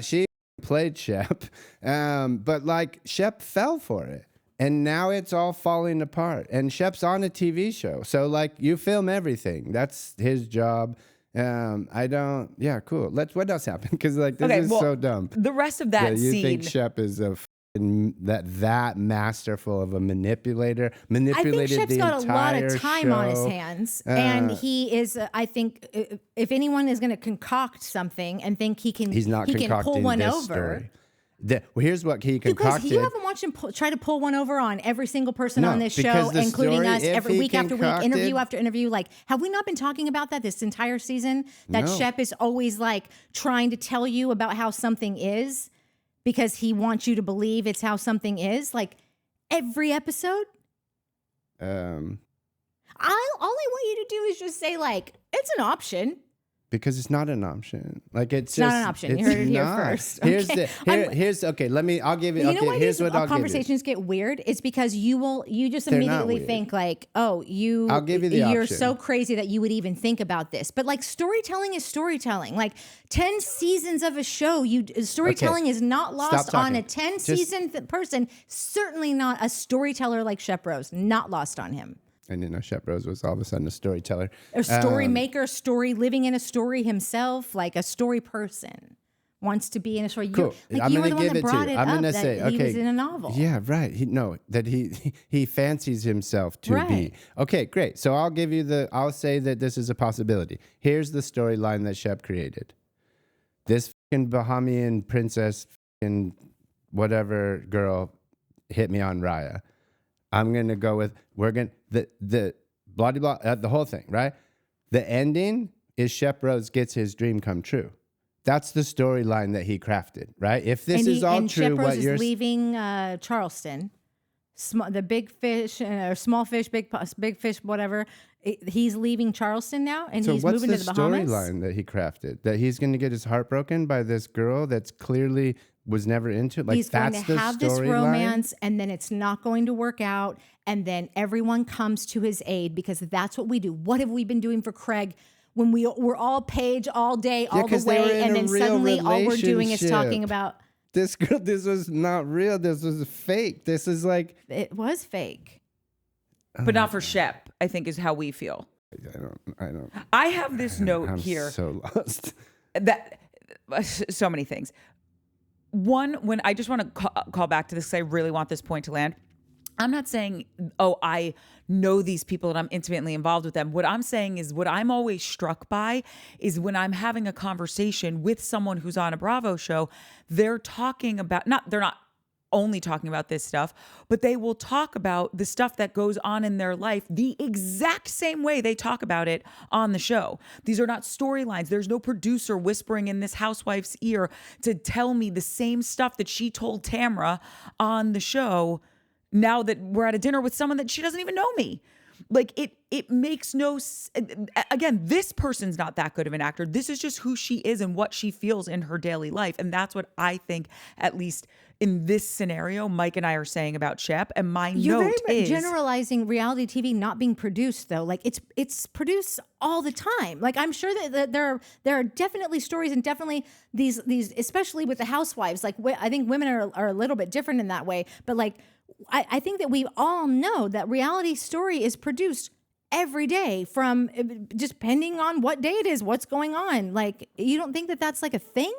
She played Shep, but like Shep fell for it, and now it's all falling apart. And Shep's on a TV show, so like you film everything. That's his job. Yeah, cool. What else happened? Because like this is so dumb. The rest of that you scene. think Shep is that masterful of a manipulator, manipulated I think Shep's the got a lot of time show. on his hands, and he is. I think if anyone is going to concoct something and think he can, he's not he can pull one this over. Story. Here's what he concocted. Because you haven't watched him try to pull one over on every single person on this show, including us, every week after week, interview after interview. Like, have we not been talking about that this entire season? That Shep is always like trying to tell you about how something is because he wants you to believe it's how something is. Like every episode. All I want you to do is just say like it's an option. Because it's not an option. Like it's not an option. You heard it here first. Here's okay. I'll give you. You know why here's these what I'll conversations get weird? It's because you just immediately think like, oh, I'll give you the you're option. so crazy that you would even think about this. But like storytelling is storytelling. Like 10 seasons of a show, storytelling is not lost on a 10 season person. Certainly not a storyteller like Shep Rose. Not lost on him. I didn't know Shep Rose was all of a sudden a storyteller. A story maker, living in a story himself, like a story person. Wants to be in a story. Cool. You were the one that brought it up that he was in a novel. Yeah, right. He fancies himself to be. Okay, great. So I'll say that this is a possibility. Here's the storyline that Shep created. This fucking Bahamian princess fucking whatever girl hit me on Raya. I'm going to go with, the blah, blah, blah, the whole thing, right? The ending is Shep Rose gets his dream come true. That's the storyline that he crafted, right? If this is all true, Shep Rose is leaving Charleston, the big fish, or small fish, big fish, whatever. He's leaving Charleston now, and he's moving to the Bahamas. So what's the storyline that he crafted? That he's going to get his heart broken by this girl that's clearly was never into it? Like he's going to have this romance, and then it's not going to work out, and then everyone comes to his aid because that's what we do. What have we been doing for Craig? when we're all Paige all day, all the 'cause they were way, in and a then real suddenly all we're doing is relationship. talking about This girl, this was not real. This was fake. This is like, it was fake. But not for Shep, I think is how we feel. I don't. I have this note I'm here so lost. that so many things. One, when I just want to call back to this, 'cause I really want this point to land. I'm not saying, oh, I know these people and I'm intimately involved with them. What I'm saying is what I'm always struck by is when I'm having a conversation with someone who's on a Bravo show, they're talking about, they're not only talking about this stuff, but they will talk about the stuff that goes on in their life the exact same way they talk about it on the show. These are not storylines. There's no producer whispering in this housewife's ear to tell me the same stuff that she told Tamra on the show now that we're at a dinner with someone that she doesn't even know me. Like it makes no, again, this person's not that good of an actor. This is just who she is and what she feels in her daily life. And that's what I think, at least in this scenario, Mike and I are saying about Shep. And my You're note very is generalizing reality TV not being produced though. Like it's produced all the time. Like I'm sure that there are definitely stories and definitely these especially with the housewives. Like I think women are a little bit different in that way. But like I think that we all know that reality story is produced every day from just depending on what day it is, what's going on. Like, you don't think that that's like a thing?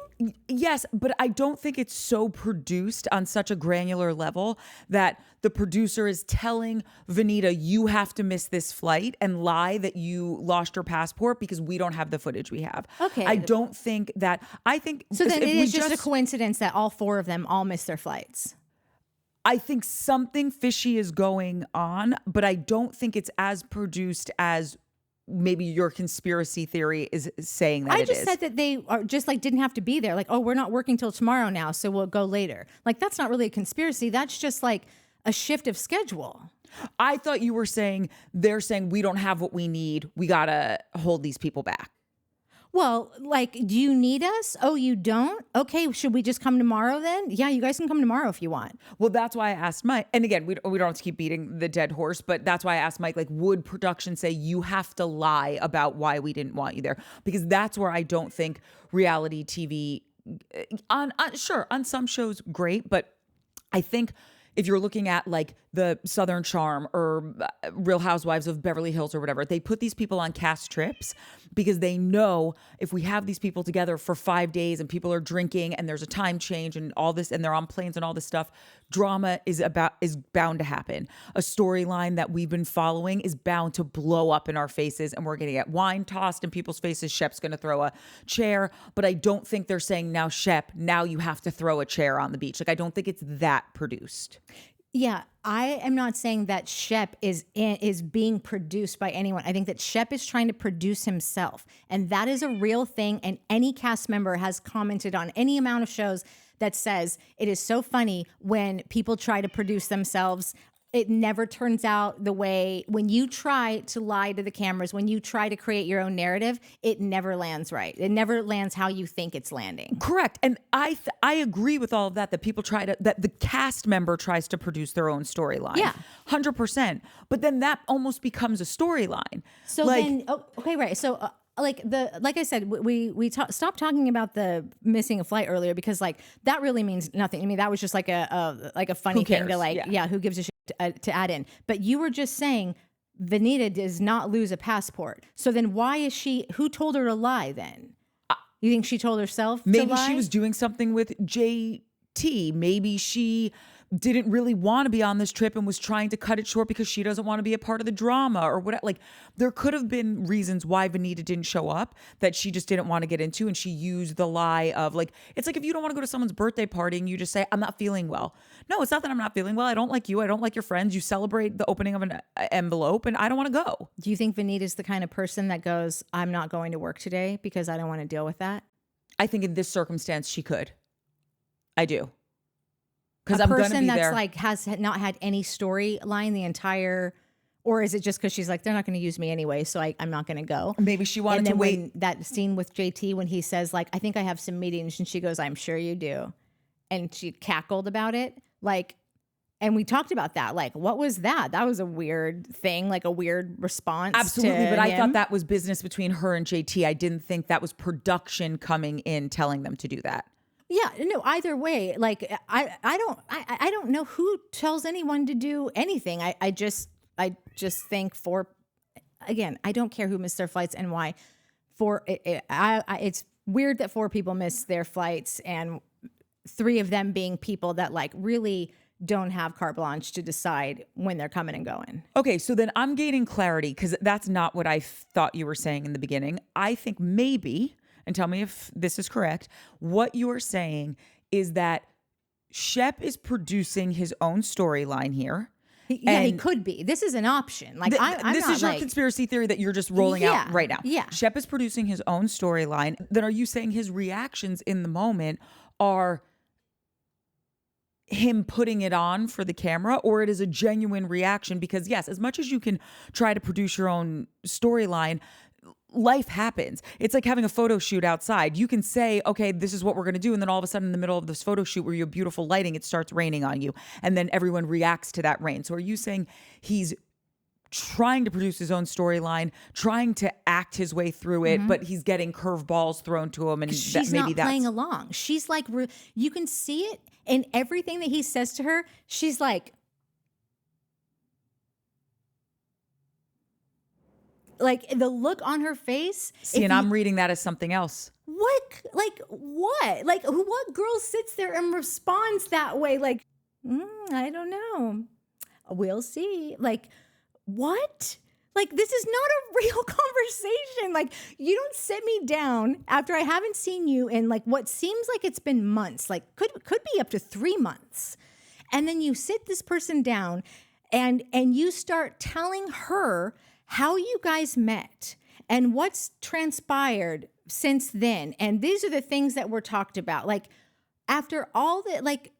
Yes, but I don't think it's so produced on such a granular level that the producer is telling Vanita, you have to miss this flight and lie that you lost your passport because we don't have the footage we have. Okay. I don't think that, I think. So then if it we is just a coincidence that all four of them all missed their flights. I think something fishy is going on, but I don't think it's as produced as maybe your conspiracy theory is saying that I it just is. said that they are just like didn't have to be there. Like, oh, we're not working till tomorrow now, so we'll go later. Like, that's not really a conspiracy. That's just like a shift of schedule. I thought you were saying they're saying we don't have what we need. We got to hold these people back. Well, like, do you need us? Oh, you don't? Okay, should we just come tomorrow then? Yeah, you guys can come tomorrow if you want. Well, that's why I asked Mike. And again, we don't have to keep beating the dead horse, but that's why I asked Mike, like, would production say you have to lie about why we didn't want you there? Because that's where I don't think reality TV, on some shows, great, but I think if you're looking at like the Southern Charm or Real Housewives of Beverly Hills or whatever, they put these people on cast trips because they know if we have these people together for 5 days and people are drinking and there's a time change and all this and they're on planes and all this stuff, drama is bound to happen. A storyline that we've been following is bound to blow up in our faces and we're going to get wine tossed in people's faces. Shep's going to throw a chair, but I don't think they're saying now, Shep, now you have to throw a chair on the beach. Like, I don't think it's that produced. Yeah, I am not saying that Shep is being produced by anyone. I think that Shep is trying to produce himself. And that is a real thing. And any cast member has commented on any amount of shows that says it is so funny when people try to produce themselves. It never turns out the way when you try to lie to the cameras, when you try to create your own narrative, it never lands right. It never lands how you think it's landing. Correct. And I agree with all of that people that the cast member tries to produce their own storyline. Yeah. 100%. But then that almost becomes a storyline. So like, then, okay, right. So like I said, we stopped talking about the missing a flight earlier because like that really means nothing. I mean, that was just like a funny thing to like, yeah, who gives a shit to add in. But you were just saying Vanita does not lose a passport. So then why is who told her to lie then? You think she told herself maybe to lie? she was doing something with JT. Maybe she didn't really want to be on this trip and was trying to cut it short because she doesn't want to be a part of the drama or whatever. Like, there could have been reasons why Vanita didn't show up that she just didn't want to get into, and she used the lie of like, it's like if you don't want to go to someone's birthday party and you just say, I'm not feeling well. No, it's not that I'm not feeling well. I don't like you. I don't like your friends. You celebrate the opening of an envelope and I don't want to go. Do you think Vanita's the kind of person that goes, I'm not going to work today because I don't want to deal with that? I think in this circumstance she could. I do. Because I'm going to be there. Like has not had any storyline the entire, or is it just because she's like, they're not going to use me anyway, so I'm not going to go. Maybe she wanted to wait. That scene with JT when he says like, I think I have some meetings, and she goes, I'm sure you do, and she cackled about it. Like, And we talked about that. Like, what was that? That was a weird thing, like a weird response. Absolutely. But I him. thought that was business between her and JT. I didn't think that was production coming in telling them to do that. Yeah, no, either way, like I don't know who tells anyone to do anything. I just think again, I don't care who missed their flights and why. It's weird that 4 people missed their flights, and 3 of them being people that like really don't have carte blanche to decide when they're coming and going. Okay, so then I'm gaining clarity because that's not what I thought you were saying in the beginning. I think maybe, and tell me if this is correct, what you are saying is that Shep is producing his own storyline here. He could be. This is an option. Like this is your conspiracy theory that you're just rolling out right now. Yeah. Shep is producing his own storyline. Then are you saying his reactions in the moment are him putting it on for the camera, or it is a genuine reaction? Because yes, as much as you can try to produce your own storyline, life happens. It's like having a photo shoot outside. You can say, okay, this is what we're going to do. And then all of a sudden in the middle of this photo shoot where you have beautiful lighting, it starts raining on you. And then everyone reacts to that rain. So are you saying he's trying to produce his own storyline, trying to act his way through it, but he's getting curveballs thrown to him? And she's not playing along. She's like, you can see it in everything that he says to her. She's like the look on her face. See, and I'm reading that as something else. What? Like what? Like what girl sits there and responds that way? Like, I don't know. We'll see. Like, what? Like, this is not a real conversation. Like, you don't sit me down after I haven't seen you in like what seems like it's been months. Like, could be up to 3 months. And then you sit this person down and you start telling her how you guys met and what's transpired since then. And these are the things that were talked about. Like, after all that, like,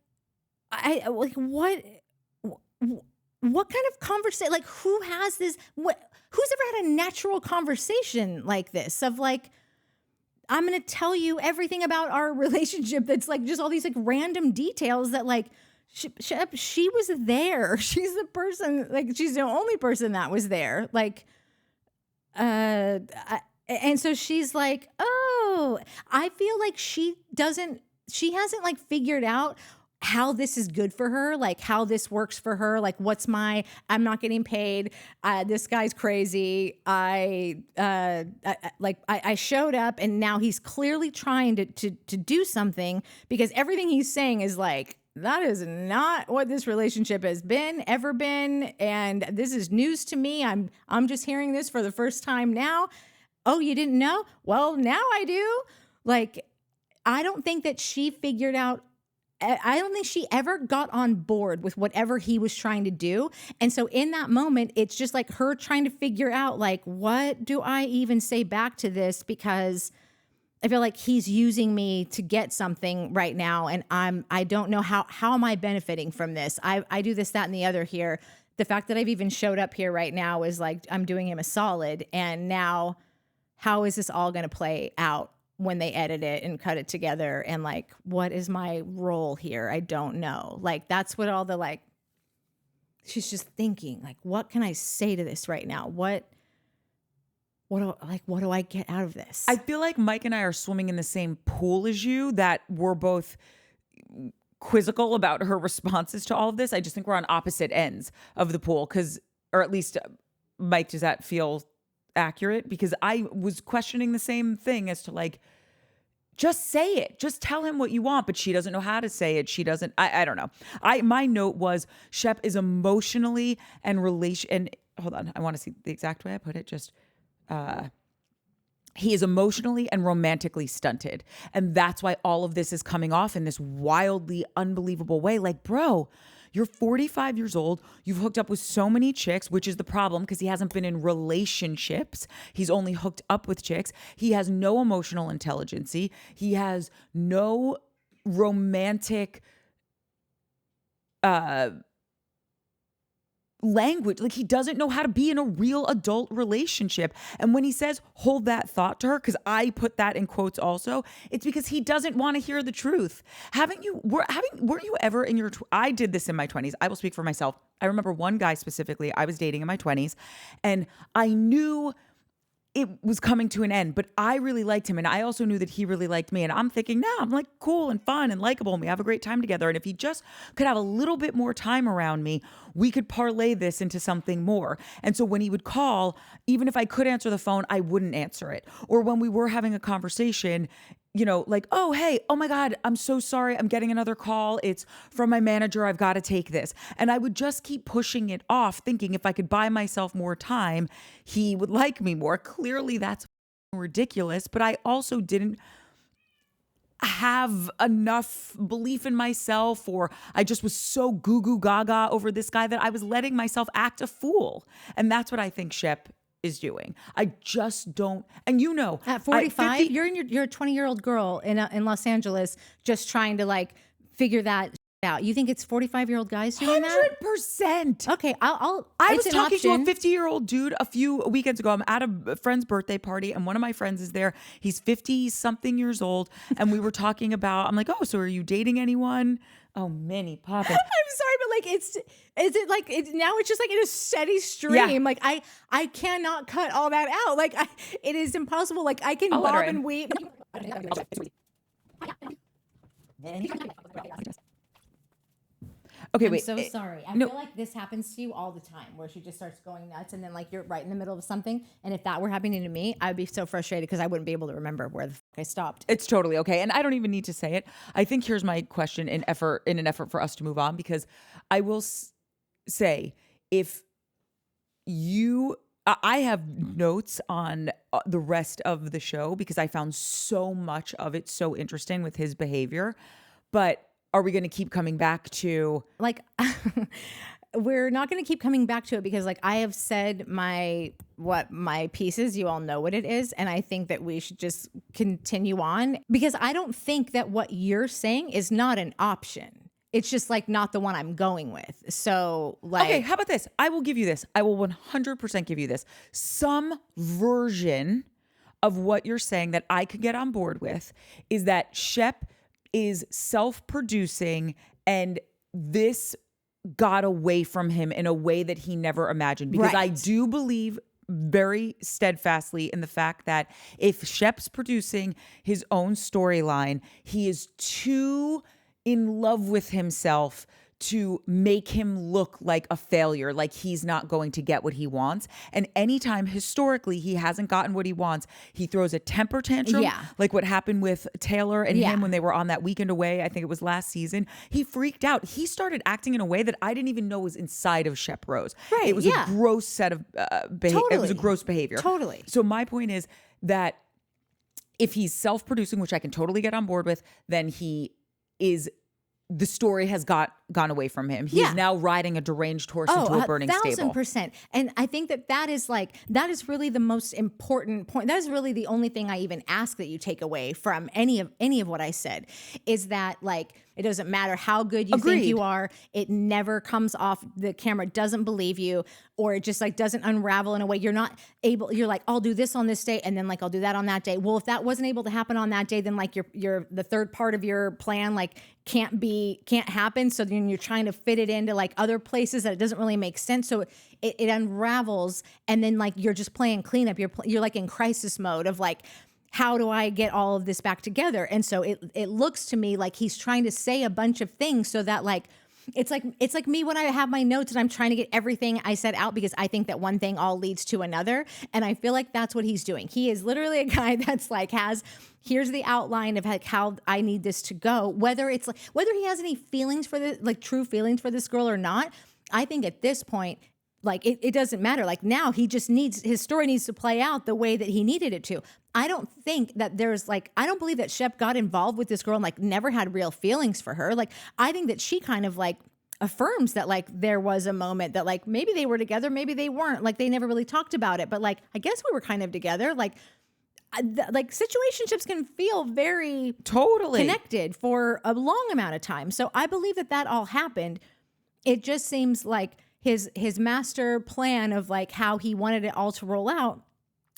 what kind of conversation, like, who has this, who's ever had a natural conversation like this of like, I'm going to tell you everything about our relationship that's like just all these like random details that like, she was there. She's the person, like, she's the only person that was there. Like, and so she's like, oh, I feel like she hasn't like figured out how this is good for her, like how this works for her. Like, I'm not getting paid. This guy's crazy. I showed up and now he's clearly trying to do something because everything he's saying is like, that is not what this relationship has ever been. And this is news to me. I'm just hearing this for the first time now. Oh, you didn't know? Well, now I do. Like, I don't think that she figured out, I don't think she ever got on board with whatever he was trying to do. And so in that moment, it's just like her trying to figure out, like, what do I even say back to this? Because I feel like he's using me to get something right now. And I don't know how am I benefiting from this? I do this, that, and the other here. The fact that I've even showed up here right now is like, I'm doing him a solid. And now how is this all going to play out when they edit it and cut it together? And like, what is my role here? I don't know. Like, that's what all the, like, she's just thinking, like, what can I say to this right now? What do I get out of this? I feel like Mike and I are swimming in the same pool as you, that we're both quizzical about her responses to all of this. I just think we're on opposite ends of the pool, or at least, Mike, does that feel accurate? Because I was questioning the same thing as to like, just say it, just tell him what you want, but she doesn't know how to say it. She doesn't, I don't know. My note was Shep is emotionally and hold on, I want to see the exact way I put it. He is emotionally and romantically stunted. And that's why all of this is coming off in this wildly unbelievable way. Like, bro, you're 45 years old. You've hooked up with so many chicks, which is the problem because he hasn't been in relationships. He's only hooked up with chicks. He has no emotional intelligence. He has no romantic language. Like, he doesn't know how to be in a real adult relationship. And when he says, hold that thought to her, because I put that in quotes also, it's because he doesn't want to hear the truth. Were you ever in your, I did this in my 20s. I will speak for myself. I remember one guy specifically I was dating in my 20s, and I knew it was coming to an end, but I really liked him. And I also knew that he really liked me. And I'm thinking, nah, I'm like cool and fun and likable, and we have a great time together. And if he just could have a little bit more time around me, we could parlay this into something more. And so when he would call, even if I could answer the phone, I wouldn't answer it. Or when we were having a conversation, you know, like, oh, hey, oh my God, I'm so sorry. I'm getting another call. It's from my manager. I've got to take this. And I would just keep pushing it off, thinking if I could buy myself more time, he would like me more. Clearly that's ridiculous, but I also didn't have enough belief in myself, or I just was so goo goo gaga over this guy that I was letting myself act a fool. And that's what I think Shep is doing. I just don't. And you know, at 45, you're a 20-year-old girl in Los Angeles just trying to like figure that out. You think it's 45-year-old guys doing that? 100%. Okay, I was talking to a 50-year-old dude a few weekends ago. I'm at a friend's birthday party, and one of my friends is there. He's 50-something years old, and we were talking about, I'm like, oh, so are you dating anyone? Oh, Minnie Poppins. I'm sorry, but like, now it's just like in a steady stream. Yeah. Like I cannot cut all that out. Like it is impossible. Like I can I'll let her bob in. and weave. Okay, I'm wait. so sorry. I feel like this happens to you all the time, where she just starts going nuts, and then like you're right in the middle of something. And if that were happening to me, I'd be so frustrated because I wouldn't be able to remember where the fuck I stopped. It's totally okay. And I don't even need to say it. I think here's my question in an effort for us to move on, because I will say, if you, I have notes on the rest of the show because I found so much of it so interesting with his behavior. But are we going to keep coming back to like we're not going to keep coming back to it because like I have said my pieces, you all know what it is, and I think that we should just continue on because I don't think that what you're saying is not an option. It's just like not the one I'm going with. So like, okay, how about this? I will give you this. I will 100% give you this. Some version of what you're saying that I could get on board with is that Shep is self-producing, and this got away from him in a way that he never imagined. Because right. I do believe very steadfastly in the fact that if Shep's producing his own storyline, he is too in love with himself to make him look like a failure, like he's not going to get what he wants. And anytime historically he hasn't gotten what he wants, he throws a temper tantrum, like what happened with Taylor and him when they were on that weekend away. I think it was last season. He freaked out. He started acting in a way that I didn't even know was inside of Shep Rose. Right, it was a gross set of behavior. It was a gross behavior. Totally. So my point is that if he's self-producing, which I can totally get on board with, then the story has gone away from him. He is now riding a deranged horse into a burning stable. 1,000%. And I think that is really the most important point. That is really the only thing I even ask that you take away from any of what I said, is that like, it doesn't matter how good you think you are. It never comes off. The camera doesn't believe you, or it just like doesn't unravel in a way you're not able. You're like, I'll do this on this day, and then like I'll do that on that day. Well, if that wasn't able to happen on that day, then like your the third part of your plan like can't happen. So then you're trying to fit it into like other places that it doesn't really make sense. So it unravels, and then like you're just playing cleanup. You're like in crisis mode of like, how do I get all of this back together? And so it looks to me like he's trying to say a bunch of things so that like, it's like me when I have my notes and I'm trying to get everything I said out because I think that one thing all leads to another. And I feel like that's what he's doing. He is literally a guy that's like here's the outline of like how I need this to go. Whether he has any feelings for this, like true feelings for this girl or not, I think at this point, like it doesn't matter. Like now his story needs to play out the way that he needed it to. I don't think that I don't believe that Shep got involved with this girl and like never had real feelings for her. Like I think that she kind of like affirms that like there was a moment that like maybe they were together, maybe they weren't. Like they never really talked about it, but like I guess we were kind of together. Like situationships can feel very totally connected for a long amount of time. So I believe that all happened. It just seems like his master plan of like how he wanted it all to roll out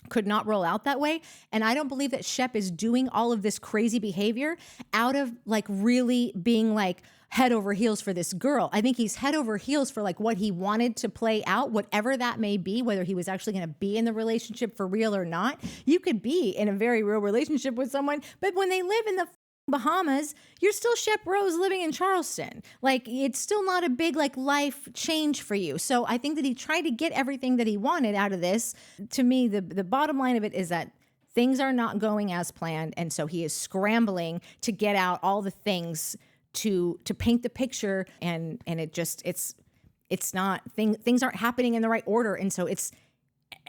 could not roll out that way. And I don't believe that Shep is doing all of this crazy behavior out of like really being like head over heels for this girl. I think he's head over heels for like what he wanted to play out, whatever that may be, whether he was actually going to be in the relationship for real or not. You could be in a very real relationship with someone, but when they live in the Bahamas, you're still Shep Rose living in Charleston. Like, it's still not a big like life change for you. So I think that he tried to get everything that he wanted out of this. To me, the bottom line of it is that things are not going as planned, and so he is scrambling to get out all the things to paint the picture, and it's not things aren't happening in the right order, and so it's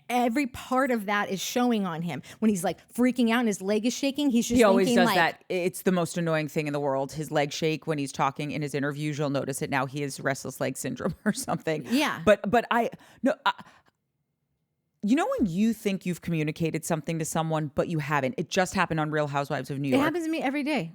every part of that is showing on him. When he's like freaking out and his leg is shaking, he's just he always thinking does like, that. It's the most annoying thing in the world. His legs shake when he's talking in his interviews. You'll notice it now. He has restless leg syndrome or something. Yeah. But you know when you think you've communicated something to someone, but you haven't. It just happened on Real Housewives of New York. It happens to me every day.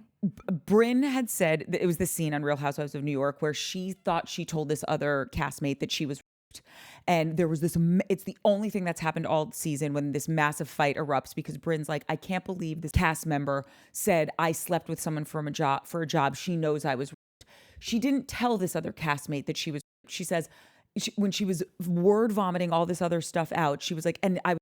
Brynn had said that it was the scene on Real Housewives of New York where she thought she told this other castmate that she was raped. And there was this, it's the only thing that's happened all season when this massive fight erupts because Brynn's like, I can't believe this cast member said I slept with someone for a job. She knows I was raped. She didn't tell this other castmate that she was raped. She says, when she was word vomiting all this other stuff out, she was like, and I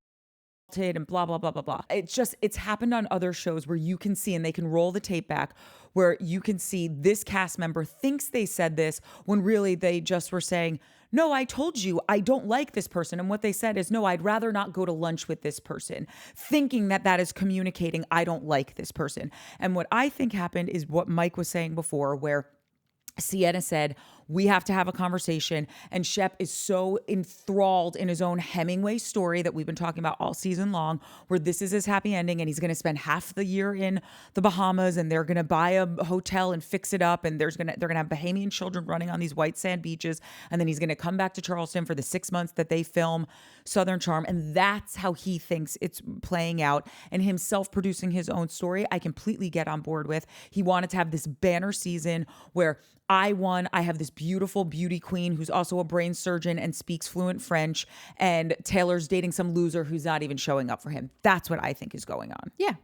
and blah, blah, blah, blah, blah. It's happened on other shows where you can see, and they can roll the tape back, where you can see this cast member thinks they said this when really they just were saying, no, I told you I don't like this person. And what they said is, no, I'd rather not go to lunch with this person, thinking that that is communicating I don't like this person. And what I think happened is what Mike was saying before, where Sienna said, we have to have a conversation. And Shep is so enthralled in his own Hemingway story that we've been talking about all season long, where this is his happy ending and he's going to spend half the year in the Bahamas and they're going to buy a hotel and fix it up. And they're going to have Bahamian children running on these white sand beaches. And then he's going to come back to Charleston for the 6 months that they film Southern Charm. And that's how he thinks it's playing out. And him self-producing his own story, I completely get on board with. He wanted to have this banner season where I have this beautiful beauty queen who's also a brain surgeon and speaks fluent French, and Taylor's dating some loser who's not even showing up for him. That's what I think is going on. Yeah.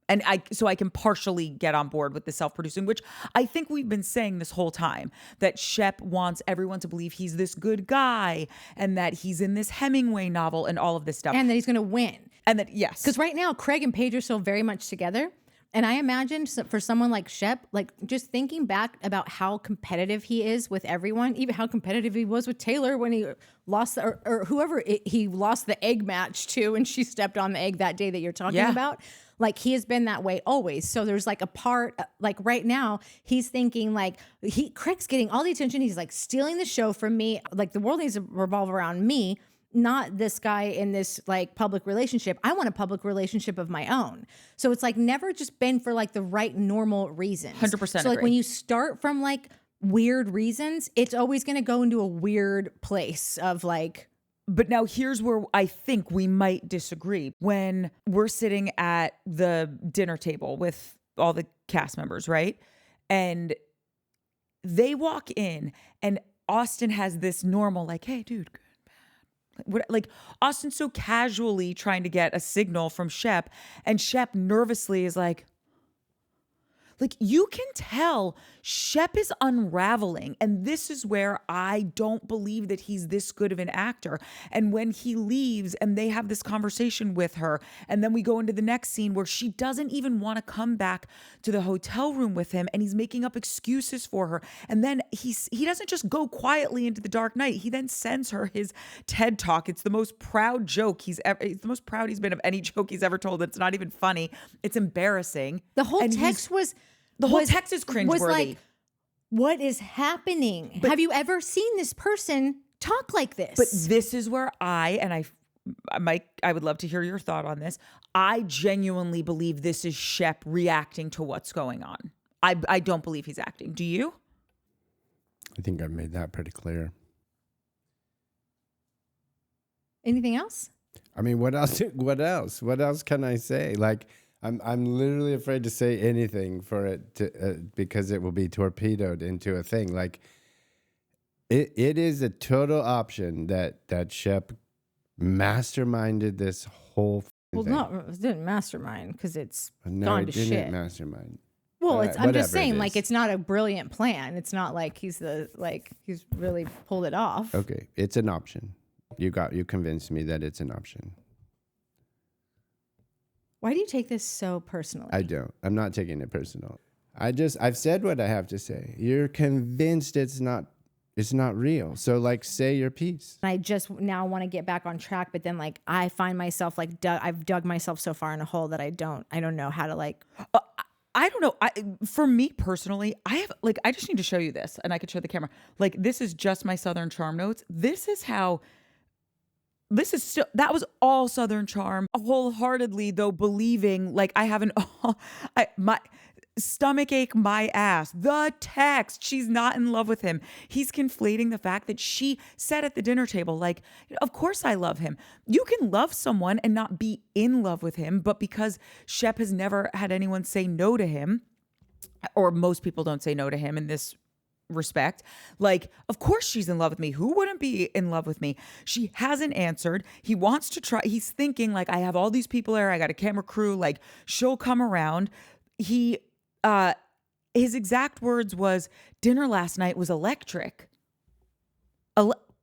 And I can partially get on board with the self-producing, which I think we've been saying this whole time, that Shep wants everyone to believe he's this good guy and that he's in this Hemingway novel and all of this stuff. And that he's going to win. And that, yes. Because right now, Craig and Paige are so very much together. And I imagine for someone like Shep, like just thinking back about how competitive he is with everyone, even how competitive he was with Taylor when he lost or whoever he lost the egg match to, and she stepped on the egg that day that you're talking about. Like, he has been that way always. So there's like a part, like right now, he's thinking like Craig's getting all the attention. He's like stealing the show from me. Like, the world needs to revolve around me, not this guy in this like public relationship. I want a public relationship of my own. So it's like never just been for like the right normal reasons. 100% So like agree. when you start from like weird reasons, it's always going to go into a weird place of like. But now here's where I think we might disagree. When we're sitting at the dinner table with all the cast members, right? And they walk in and Austin has this normal like, hey, dude, what, like Austin's so casually trying to get a signal from Shep, and Shep nervously is like you can tell Shep is unraveling. And this is where I don't believe that he's this good of an actor. And when he leaves and they have this conversation with her, and then we go into the next scene where she doesn't even want to come back to the hotel room with him, and he's making up excuses for her. And then he doesn't just go quietly into the dark night. He then sends her his TED Talk. It's the most proud joke it's the most proud he's been of any joke he's ever told. It's not even funny. It's embarrassing. The whole text was cringeworthy. Was like, what is happening? Have you ever seen this person talk like this? But this is where Mike, I would love to hear your thought on this. I genuinely believe this is Shep reacting to what's going on. I don't believe he's acting. Do you? I think I've made that pretty clear. Anything else? I mean, what else? What else? What else can I say? Like, I'm literally afraid to say anything for it to because it will be torpedoed into a thing. Like, It is a total option that Shep masterminded this whole Well, thing. not it didn't mastermind because it's No, gone he to didn't shit. mastermind. Well, it's, I'm just Whatever it saying, like, is. it's not a brilliant plan. It's not like he's really pulled it off. Okay, it's an option. You convinced me that it's an option. Why do you take this so personally? I don't. I'm not taking it personal. I've said what I have to say. You're convinced it's not real. So like, say your piece. I just now want to get back on track, but then like I find myself like I've dug myself so far in a hole that I don't know how to like. I don't know. For me personally, I just need to show you this, and I could show the camera. Like, this is just my Southern Charm notes. That was all Southern Charm, wholeheartedly though, believing like I have my stomach ache, my ass, the text. She's not in love with him. He's conflating the fact that she said at the dinner table, like, of course I love him. You can love someone and not be in love with him, but because Shep has never had anyone say no to him, or most people don't say no to him in this respect, like, of course she's in love with me. Who wouldn't be in love with me? She hasn't answered. He wants to try. He's thinking like, I have all these people there. I got a camera crew. Like, she'll come around. His exact words was, dinner last night was electric.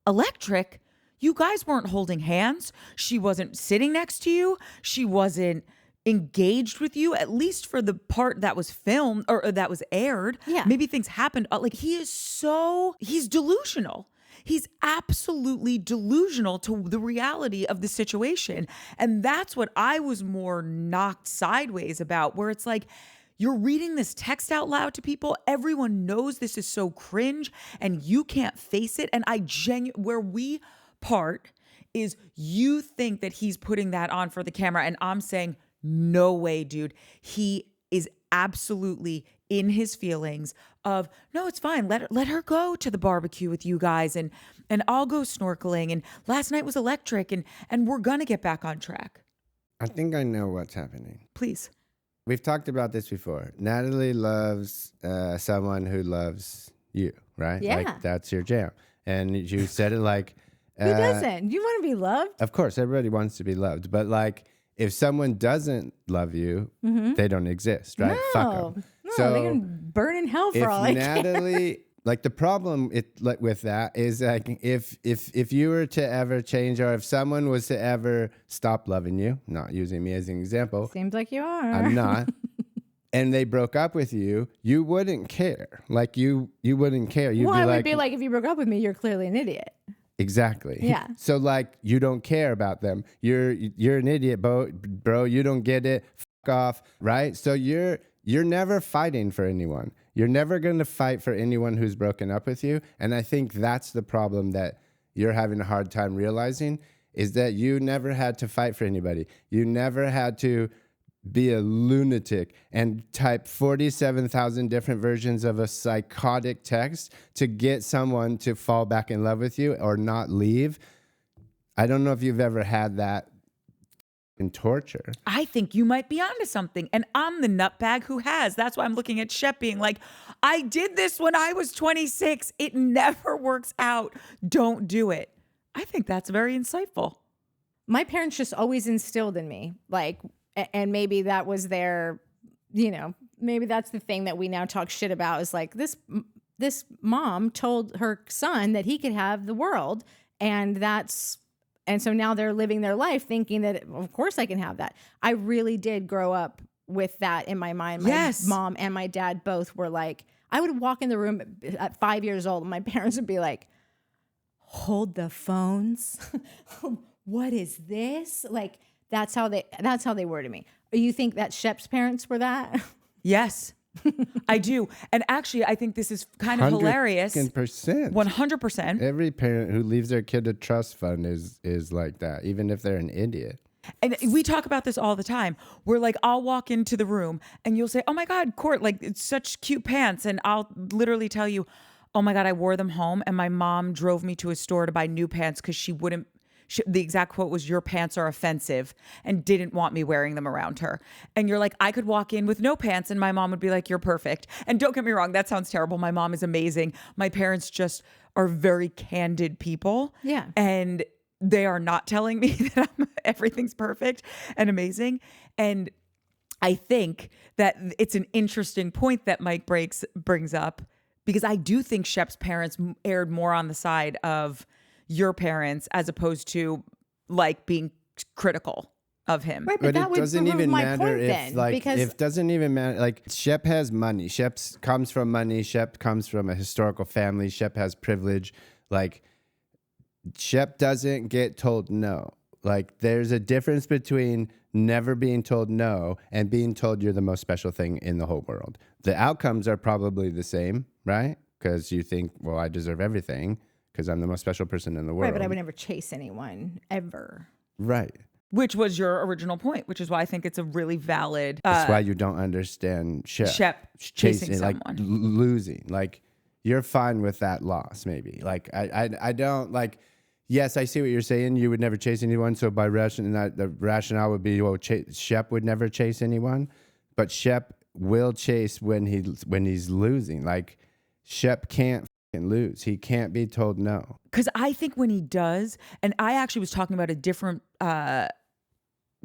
Electric? You guys weren't holding hands. She wasn't sitting next to you. She wasn't engaged with you, at least for the part that was filmed or that was aired. Yeah. Maybe things happened. Like, he's delusional. He's absolutely delusional to the reality of the situation. And that's what I was more knocked sideways about, where it's like, you're reading this text out loud to people. Everyone knows this is so cringe and you can't face it. And where we part is you think that he's putting that on for the camera. And I'm saying, no way, dude. He is absolutely in his feelings of, no, it's fine. Let her go to the barbecue with you guys and I'll go snorkeling. And last night was electric and we're going to get back on track. I think I know what's happening. Please. We've talked about this before. Natalie loves someone who loves you, right? Yeah. Like, that's your jam. And you said it like... Who doesn't? You want to be loved? Of course, everybody wants to be loved. But like, if someone doesn't love you, they don't exist, right? Fuck them. No, So they can burn in hell for if all I care. Natalie... Like, the problem with that is like, if you were to ever change, or if someone was to ever stop loving you, not using me as an example, Seems like you are. I'm not, and they broke up with you, you wouldn't care. Like, you wouldn't care. You'd Well, be I like, would be like, if you broke up with me, you're clearly an idiot. exactly. Yeah. So like, you don't care about them. You're an idiot, bro. You don't get it. Fuck off, right? So you're never fighting for anyone. You're never going to fight for anyone who's broken up with you. And I think that's the problem that you're having a hard time realizing, is that you never had to fight for anybody. You never had to be a lunatic and type 47,000 different versions of a psychotic text to get someone to fall back in love with you or not leave. I don't know if you've ever had that in torture. I think you might be onto something. And I'm the nutbag who has. That's why I'm looking at Shep being like, I did this when I was 26. It never works out. Don't do it. I think that's very insightful. My parents just always instilled in me, like, and maybe that was their, maybe that's the thing that we now talk shit about, is like, this mom told her son that he could have the world. And so now they're living their life thinking that, of course I can have that. I really did grow up with that in my mind. My mom and my dad both were like, I would walk in the room at 5 years old and my parents would be like, hold the phones. What is this? Like, that's how they were to me. You think that Shep's parents were that? Yes, I do. And actually, I think this is kind of hilarious. 100%. Every parent who leaves their kid a trust fund is like that, even if they're an idiot. And we talk about this all the time. We're like, I'll walk into the room and you'll say, oh my God, Court, like, it's such cute pants. And I'll literally tell you, oh my God, I wore them home and my mom drove me to a store to buy new pants because she The exact quote was, "Your pants are offensive," and didn't want me wearing them around her. And you're like, I could walk in with no pants and my mom would be like, "You're perfect." And don't get me wrong, that sounds terrible. My mom is amazing. My parents just are very candid people. Yeah. And they are not telling me that everything's perfect and amazing. And I think that it's an interesting point that Mike brings up, because I do think Shep's parents erred more on the side of your parents as opposed to like being critical of him. Right, but that it doesn't even matter if then, like because it doesn't even matter. Like Shep has money. Shep comes from money. Shep comes from a historical family. Shep has privilege. Like Shep doesn't get told no. Like there's a difference between never being told no and being told you're the most special thing in the whole world. The outcomes are probably the same, right? Because you think, well, I deserve everything because I'm the most special person in the world. right, but I would never chase anyone ever. Right. Which was your original point, which is why I think it's a really valid. That's why you don't understand Shep chasing like someone. losing. Like you're fine with that loss, maybe. Like I don't like. Yes, I see what you're saying. You would never chase anyone. So by the rationale would be, well, Shep would never chase anyone, but Shep will chase when he's losing. Like Shep can't fucking lose. He can't be told no. Because I think when he does, and I actually was talking about a different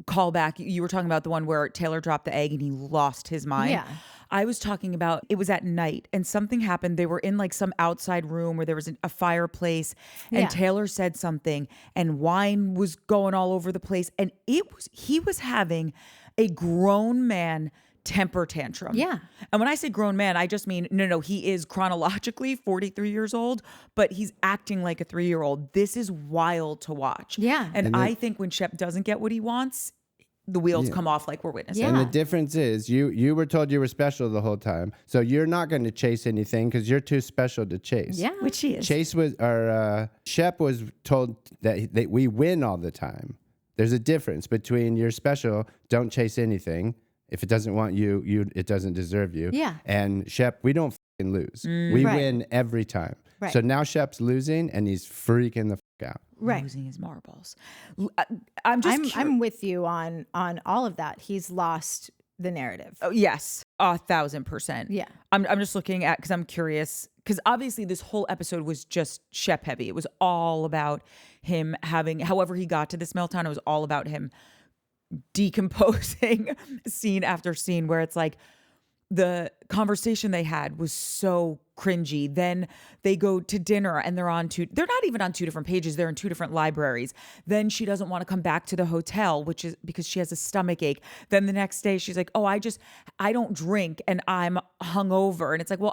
callback. You were talking about the one where Taylor dropped the egg and he lost his mind. Yeah. I was talking about, it was at night and something happened. They were in like some outside room where there was a fireplace and Yeah. Taylor said something and wine was going all over the place. And he was having a grown man temper tantrum. Yeah. And when I say grown man, I just mean, no, he is chronologically 43 years old, but he's acting like a 3-year-old. This is wild to watch. Yeah. And I think when Shep doesn't get what he wants, the wheels come off like we're witnessing. Yeah. And the difference is you were told you were special the whole time. So you're not going to chase anything because you're too special to chase. Yeah. Which he is. Shep was told that we win all the time. There's a difference between you're special, don't chase anything. If it doesn't want you, it doesn't deserve you. Yeah. And Shep, we don't fucking lose. We Right. win every time. Right. So now Shep's losing and he's freaking the fuck out. Right. Losing his marbles. I'm with you on all of that. He's lost the narrative. Oh, yes, 1,000%. Yeah. I'm just looking at, because I'm curious, because obviously this whole episode was just Shep heavy. It was all about him having, however he got to this meltdown, it was all about him decomposing scene after scene, where it's like the conversation they had was so cringy. Then they go to dinner and they're not even on 2 different pages. They're in 2 different libraries. Then she doesn't want to come back to the hotel, which is because she has a stomach ache. Then the next day she's like, oh, I don't drink and I'm hungover. And it's like, well,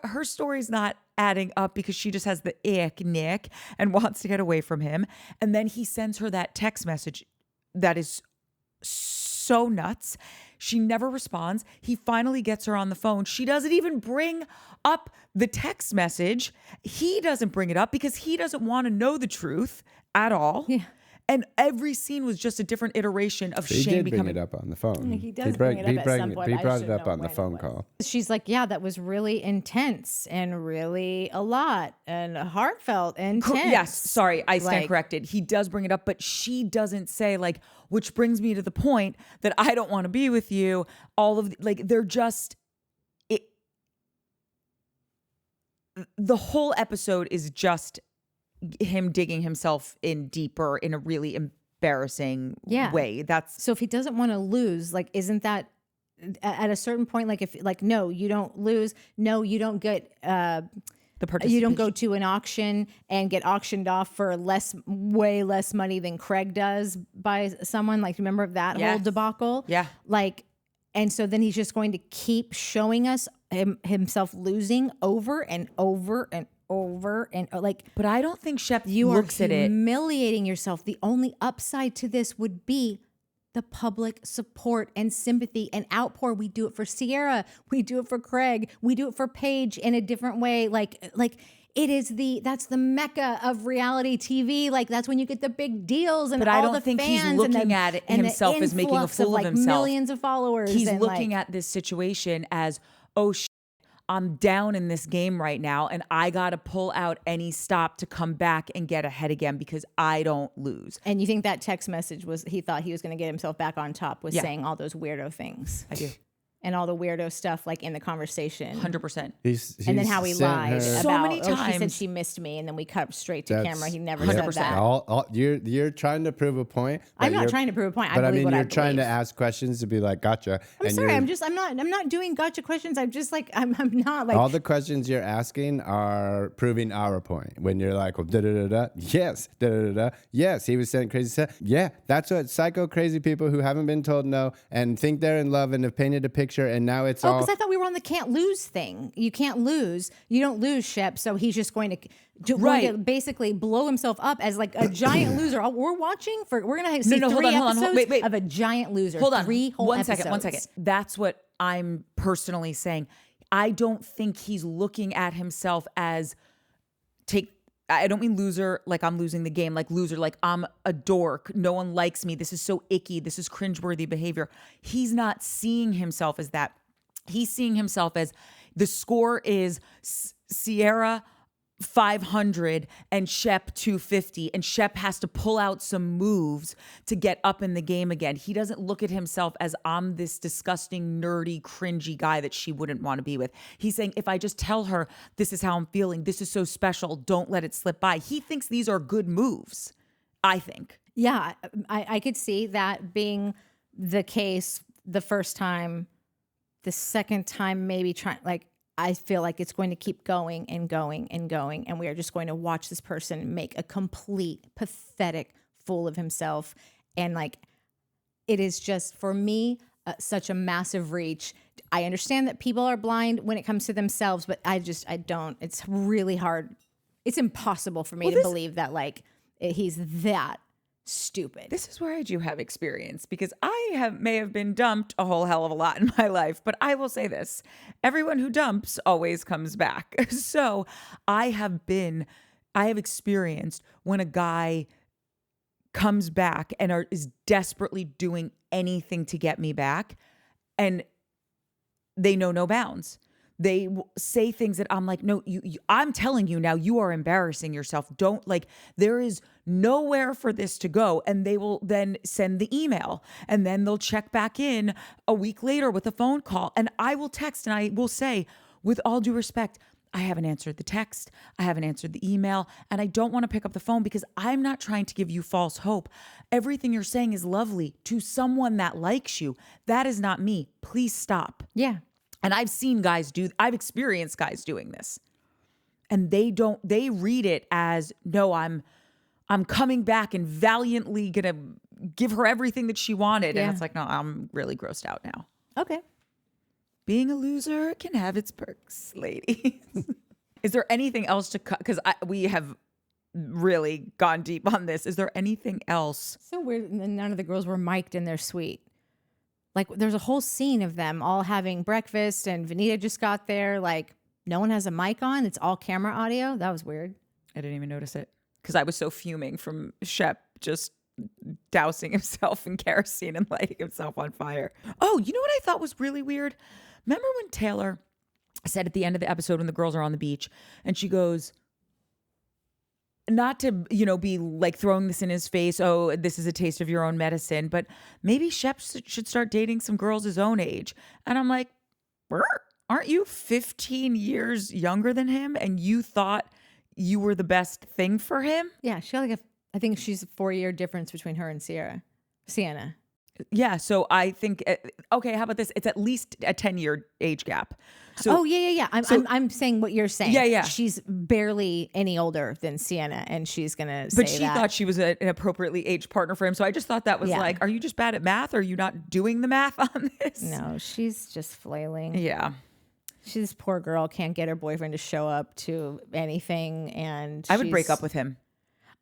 her story's not adding up because she just has the ick nick and wants to get away from him. And then he sends her that text message that is so nuts. She never responds. He finally gets her on the phone. She doesn't even bring up the text message. He doesn't bring it up because he doesn't want to know the truth at all. Yeah. And every scene was just a different iteration of He Shane did becoming. bring it up on the phone. He does bring it up at some point. He I brought just it up know on the when phone it was. call. She's like, yeah, that was really intense and really a lot and heartfelt and intense. Yes, sorry, I stand Like- corrected. He does bring it up, but she doesn't say, like, which brings me to the point that I don't want to be with you. All of they're just the whole episode is just him digging himself in deeper in a really embarrassing way. So if he doesn't want to lose, like, isn't that at a certain point, like, if like, no, you don't lose, no, you don't get the you don't go to an auction and get auctioned off for way less money than Craig does by someone. Like, remember that whole debacle? Yeah. Like, and so then he's just going to keep showing us himself losing over and over and over and like. But I don't think Shep You looks are at it. humiliating yourself. The only upside to this would be the public support and sympathy and outpour. We do it for Sierra. We do it for Craig. We do it for Paige in a different way. Like that's the mecca of reality TV. Like, that's when you get the big deals and But all I don't the think he's fans looking and at it and the himself as making a influx fool of like himself. millions of followers. He's and looking like, at this situation as, oh, I'm down in this game right now and I got to pull out any stop to come back and get ahead again because I don't lose. And you think that text message was, he thought he was going to get himself back on top with saying all those weirdo things. I do. And all the weirdo stuff like in the conversation. 100%. And then how he lied about, so many she said times. she missed me, and then we cut straight to camera. He never said 100%. that. You're trying to prove a point. I'm not trying to prove a point. But I believe what I you're believe. trying to ask questions to be like, gotcha. I'm sorry. I'm not doing gotcha questions. I'm just like, I'm not like. All the questions you're asking are proving our point. When you're like, well, da-da-da-da, yes, da-da-da-da, yes, he was saying crazy stuff. Yeah, that's what psycho crazy people who haven't been told no and think they're in love and have painted a picture and now it's all. Because I thought we were on the can't lose thing. You can't lose. You don't lose, Shep. So he's just going to basically blow himself up as like a giant loser. We're watching for. We're gonna see three episodes of a giant loser. Hold on. 3 whole episodes. One second. That's what I'm personally saying. I don't think he's looking at himself as I don't mean loser like I'm losing the game, like loser like I'm a dork. No one likes me. This is so icky. This is cringeworthy behavior. He's not seeing himself as that. He's seeing himself as the score is Sierra 500 and Shep 250, and Shep has to pull out some moves to get up in the game again. He doesn't look at himself as I'm this disgusting, nerdy, cringy guy that she wouldn't want to be with. He's saying, if I just tell her this is how I'm feeling, this is so special, don't let it slip by. He thinks these are good moves, I think. Yeah, I could see that being the case the first time. The second time, maybe I feel like it's going to keep going and going and going. And we are just going to watch this person make a complete, pathetic fool of himself. And like, it is just, for me, such a massive reach. I understand that people are blind when it comes to themselves, but I don't. It's really hard. It's impossible for me to believe that like he's that stupid. This is where I do have experience because I may have been dumped a whole hell of a lot in my life, but I will say this: everyone who dumps always comes back. So I have experienced when a guy comes back and is desperately doing anything to get me back, and they know no bounds. They say things that I'm like, no, I'm telling you now, you are embarrassing yourself. Don't there is nowhere for this to go. And they will then send the email and then they'll check back in a week later with a phone call. And I will text and I will say, with all due respect, I haven't answered the text. I haven't answered the email. And I don't want to pick up the phone because I'm not trying to give you false hope. Everything you're saying is lovely to someone that likes you. That is not me. Please stop. Yeah. And I've experienced guys doing this. And they read it as, no, I'm coming back and valiantly gonna give her everything that she wanted. Yeah. And it's like, no, I'm really grossed out now. Okay. Being a loser can have its perks, ladies. Is there anything else to cut? Because we have really gone deep on this. Is there anything else? So weird. And none of the girls were mic'd in their suite. Like, there's a whole scene of them all having breakfast, and Vanita just got there. Like, no one has a mic on. It's all camera audio. That was weird. I didn't even notice it because I was so fuming from Shep just dousing himself in kerosene and lighting himself on fire. Oh, you know what I thought was really weird? Remember when Taylor said at the end of the episode when the girls are on the beach and she goes, not to, be like throwing this in his face, oh, this is a taste of your own medicine, but maybe Shep should start dating some girls his own age. And I'm like, aren't you 15 years younger than him and you thought you were the best thing for him? Yeah, I think she's a 4-year difference between her and Sienna. Yeah, so I think, okay, how about this? It's at least a 10-year age gap. So, yeah. I'm saying what you're saying. Yeah. She's barely any older than Sienna, and she's gonna say but she thought she was an appropriately aged partner for him. So I just thought that was like, are you just bad at math? Or are you not doing the math on this? No, she's just flailing. Yeah. This poor girl can't get her boyfriend to show up to anything, and I would break up with him.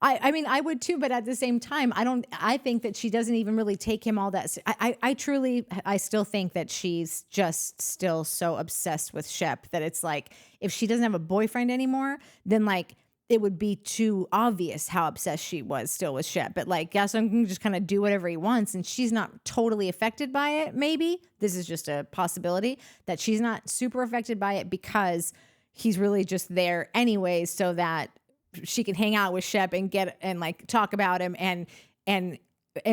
I mean, I would too, but at the same time, I think that she doesn't even really take him all that. I still think that she's just still so obsessed with Shep that it's like, if she doesn't have a boyfriend anymore, then like it would be too obvious how obsessed she was still with Shep. But like Gaston can just kind of do whatever he wants, and she's not totally affected by it. Maybe this is just a possibility that she's not super affected by it because he's really just there anyways, so that she can hang out with Shep and get and like talk about him and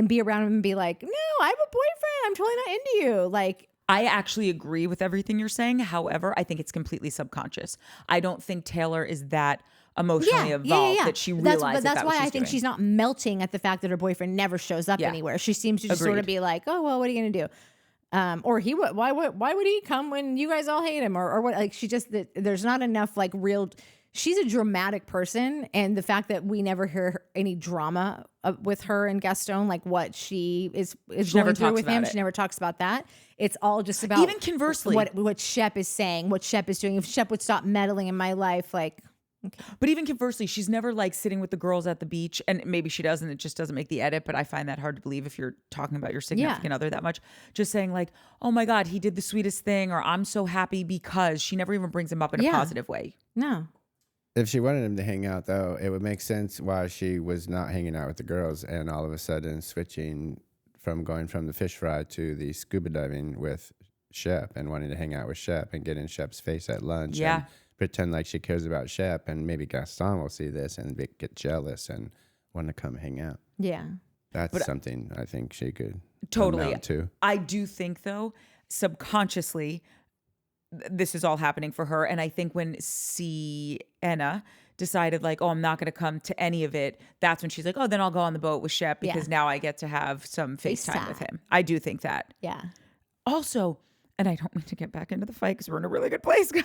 be around him and be like, no, I have a boyfriend. I'm totally not into you. Like, I actually agree with everything you're saying. However, I think it's completely subconscious. I don't think Taylor is that emotionally evolved that she realized that's why I think she's not melting at the fact that her boyfriend never shows up anywhere. She seems to just sort of be like, oh, well, what are you going to do? Or he would, why would he come when you guys all hate him or what? Like she just, there's not enough like real, she's a dramatic person. And the fact that we never hear any drama with her and Gaston, like what she is going through with him. She never talks about that. It's all just about even conversely what Shep is saying, what Shep is doing. If Shep would stop meddling in my life, like, okay. But even conversely, she's never like sitting with the girls at the beach, and maybe she does, and it just doesn't make the edit. But I find that hard to believe if you're talking about your significant other that much. Just saying like, "Oh my God, he did the sweetest thing," or "I'm so happy because." She never even brings him up in a positive way. No. If she wanted him to hang out, though, it would make sense why she was not hanging out with the girls, and all of a sudden switching from going from the fish fry to the scuba diving with Shep and wanting to hang out with Shep and get in Shep's face at lunch. Yeah. And pretend like she cares about Shep, and maybe Gaston will see this and get jealous and want to come hang out. Yeah. That's something I think she could totally amount to. I do think, though, subconsciously, this is all happening for her. And I think when Sienna decided like, oh, I'm not going to come to any of it, that's when she's like, oh, then I'll go on the boat with Shep because now I get to have some FaceTime with him. I do think that. Yeah. Also, and I don't mean to get back into the fight because we're in a really good place, guys.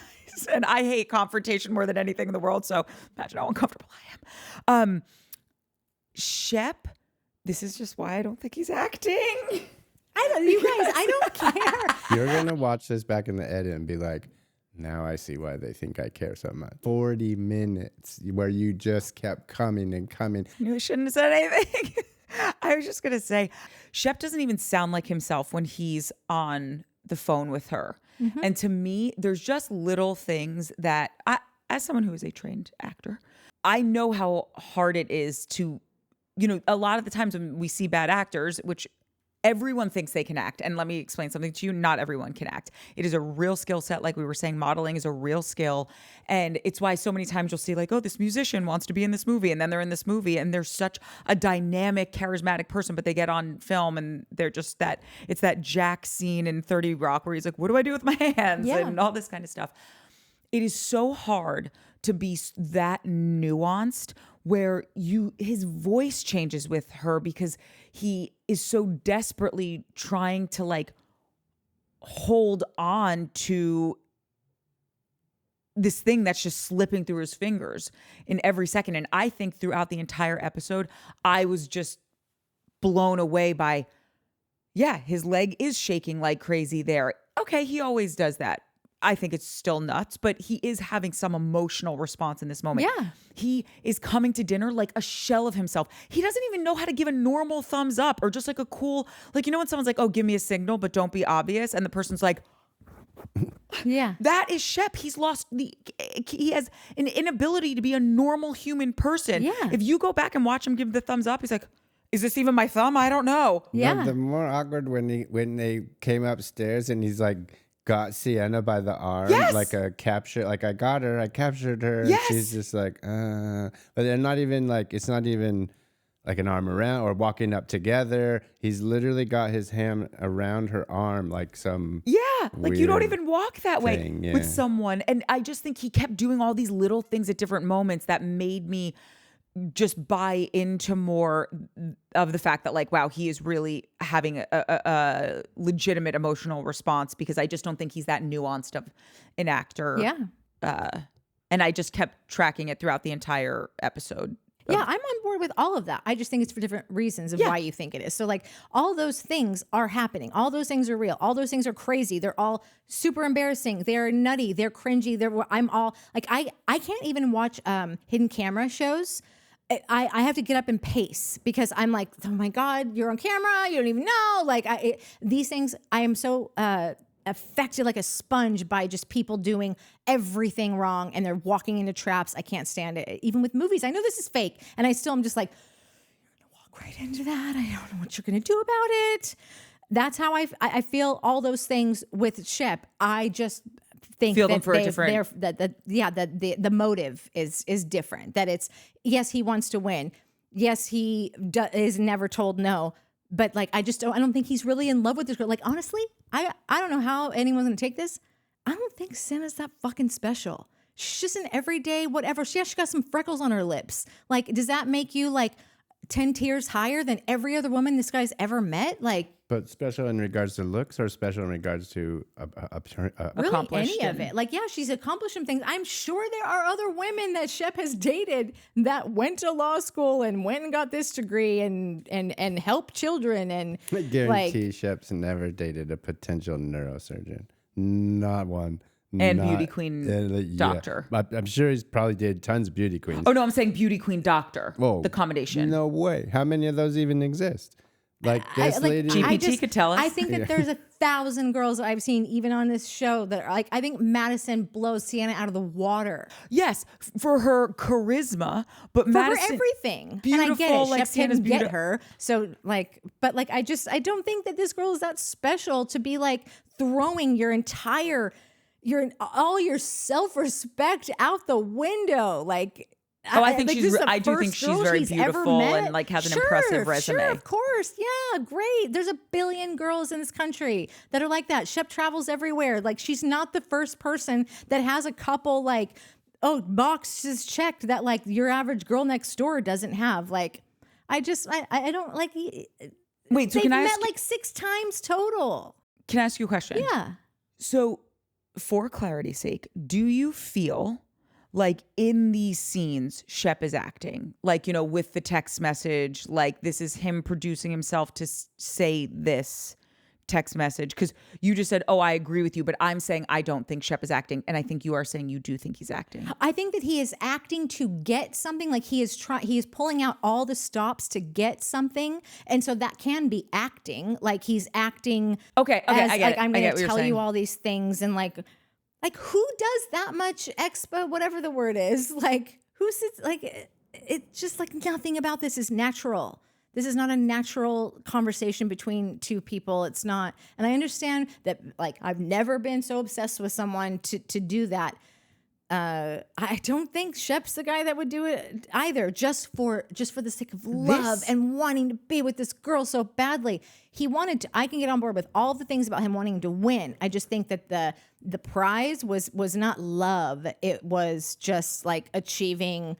And I hate confrontation more than anything in the world. So imagine how uncomfortable I am. Shep, this is just why I don't think he's acting. You guys, I don't care. You're going to watch this back in the edit and be like, now I see why they think I care so much. 40 minutes where you just kept coming and coming. I knew I shouldn't have said anything. I was just going to say, Shep doesn't even sound like himself when he's on the phone with her. Mm-hmm. And to me, there's just little things that as someone who is a trained actor, I know how hard it is to, a lot of the times when we see bad actors, which everyone thinks they can act. And let me explain something to you. Not everyone can act. It is a real skill set. Like we were saying, modeling is a real skill. And it's why so many times you'll see like, oh, this musician wants to be in this movie. And then they're in this movie and they're such a dynamic, charismatic person, but they get on film and they're just it's that Jack scene in 30 Rock where he's like, what do I do with my hands? Yeah. And all this kind of stuff. It is so hard to be that nuanced where his voice changes with her because he is so desperately trying to like hold on to this thing that's just slipping through his fingers in every second. And I think throughout the entire episode, I was just blown away by, his leg is shaking like crazy there. Okay, he always does that. I think it's still nuts, but he is having some emotional response in this moment. Yeah. He is coming to dinner like a shell of himself. He doesn't even know how to give a normal thumbs up or just like a cool, like, when someone's like, oh, give me a signal, but don't be obvious. And the person's like, yeah, that is Shep. He has an inability to be a normal human person. Yeah. If you go back and watch him give the thumbs up, he's like, is this even my thumb? I don't know. Yeah. The more awkward when they came upstairs and he's like, got Sienna by the arm, like a capture, like I got her, I captured her. Yes. And she's just like, but they're not even like, it's not even like an arm around or walking up together. He's literally got his hand around her arm like some like you don't even walk that way with someone. And I just think he kept doing all these little things at different moments that made me just buy into more of the fact that like, wow, he is really having a legitimate emotional response, because I just don't think he's that nuanced of an actor. Yeah. And I just kept tracking it throughout the entire episode. Yeah, I'm on board with all of that. I just think it's for different reasons of why you think it is. So like all those things are happening. All those things are real. All those things are crazy. They're all super embarrassing. They're nutty. They're cringy. I'm all like, I can't even watch hidden camera shows. I have to get up and pace because I'm like, oh my God, you're on camera. You don't even know. Like these things, I am so affected like a sponge by just people doing everything wrong and they're walking into traps. I can't stand it. Even with movies, I know this is fake, and I still am just like, you're gonna walk right into that. I don't know what you're gonna do about it. That's how I feel all those things with Shep. I just think Feel that them for a different. the motive is different. That it's, yes, he wants to win. Yes, he is never told no. But like, I don't think he's really in love with this girl. Like, honestly, I don't know how anyone's gonna take this. I don't think Sienna's that fucking special. She's just an everyday whatever. She got some freckles on her lips. Like, does that make you like 10 tiers higher than every other woman this guy's ever met? Like, But special in regards to looks, or special in regards to really Accomplished any of and- it. Like, yeah, she's accomplished some things. I'm sure there are other women that Shep has dated that went to law school and went and got this degree and helped children and I guarantee Shep's never dated a potential neurosurgeon. Not one. And beauty queen doctor. But I'm sure he's probably dated tons of beauty queens. Oh no, I'm saying beauty queen doctor. Whoa. The combination. No way. How many of those even exist? Like this lady. GPT could tell us. I think that there's 1,000 girls that I've seen even on this show that are like, I think Madison blows Sienna out of the water Yes, for her charisma, but for Madison, her everything. beautiful, And I get it. like Shep Sienna's didn't get beautiful. her. So like, but like, I don't think that this girl is that special to be like throwing all your self-respect out the window. Like, Oh, I think like, she's. this is the I do think first she's girl very he's ever beautiful met. and like has an Sure, impressive resume. Sure, of course, yeah, great. There's a billion girls in this country that are like that. Shep travels everywhere. Like, she's not the first person that has a couple like, boxes checked that like your average girl next door doesn't have. Like, I don't like. Wait, so They've can I met ask? like 6 times total. Can I ask you a question? Yeah. So, for clarity's sake, do you feel like in these scenes, Shep is acting? Like, you know, with the text message, like this is him producing himself to say this text message? Because you just said, oh, I agree with you, but I'm saying I don't think Shep is acting. And I think you are saying you do think he's acting. I think that he is acting to get something. Like, he is pulling out all the stops to get something. And so that can be acting. Like, he's acting. Okay, as, I get like, it. I'm I going get what to you're tell saying. you all these things. And like who does that much expo, whatever the word is? Like, who sits, like, it's just like nothing about this is natural. This is not a natural conversation between two people. It's not. And I understand that, like, I've never been so obsessed with someone to do that. I don't think Shep's the guy that would do it either, just for the sake of love and wanting to be with this girl so badly. He wanted to. I can get on board with all the things about him wanting to win. I just think that the prize was not love. It was just like achieving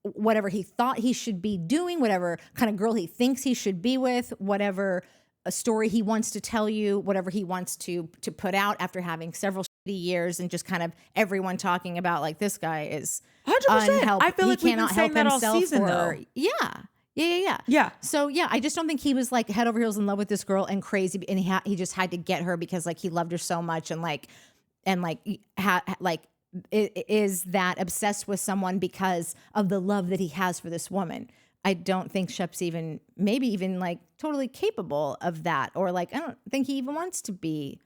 whatever he thought he should be doing, whatever kind of girl he thinks he should be with, whatever a story he wants to tell you, whatever he wants to put out after having several shitty years and just kind of everyone talking about like, this guy is 100%. unhelped. I feel like he we've been cannot saying help that all himself season, though. Yeah. So yeah, I just don't think he was like head over heels in love with this girl and crazy, and he just had to get her because like he loved her so much and is that obsessed with someone because of the love that he has for this woman. I don't think Shep's maybe even like totally capable of that, or like I don't think he even wants to be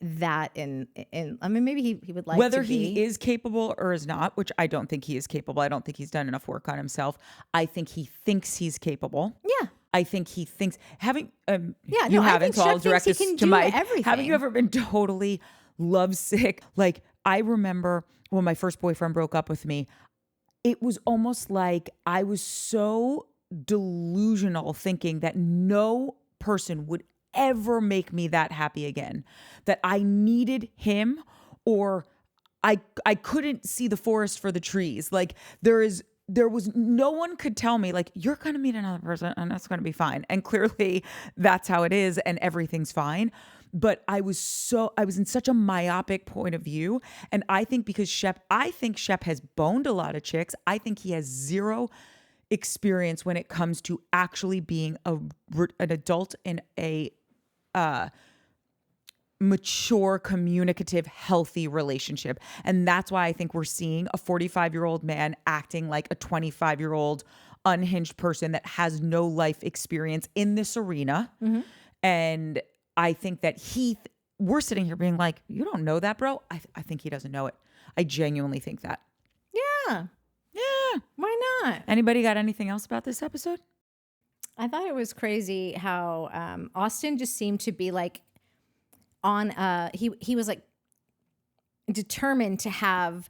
that. In I mean, maybe he would like whether to be. he is capable or is not, which I don't think he is capable. I don't think he's done enough work on himself. I think he thinks he's capable. Yeah. I think he thinks having I haven't, think so I'll Shep direct thinks he this can to do Mike. everything. Haven't you ever been totally lovesick? Like, I remember when my first boyfriend broke up with me, it was almost like I was so delusional thinking that no person would ever make me that happy again, that I needed him, or I couldn't see the forest for the trees. Like, there was no one could tell me like, you're going to meet another person and that's going to be fine. And clearly that's how it is and everything's fine. But I was in such a myopic point of view. And I think because Shep has boned a lot of chicks. I think he has zero experience when it comes to actually being an adult in a mature, communicative, healthy relationship. And that's why I think we're seeing a 45-year-old man acting like a 25-year-old unhinged person that has no life experience in this arena. Mm-hmm. And I think that he we're sitting here being like, you don't know that, bro. I think he doesn't know it. I genuinely think that. Yeah. Yeah. Why not? Anybody got anything else about this episode? I thought it was crazy how Austin just seemed to be like on he was like determined to have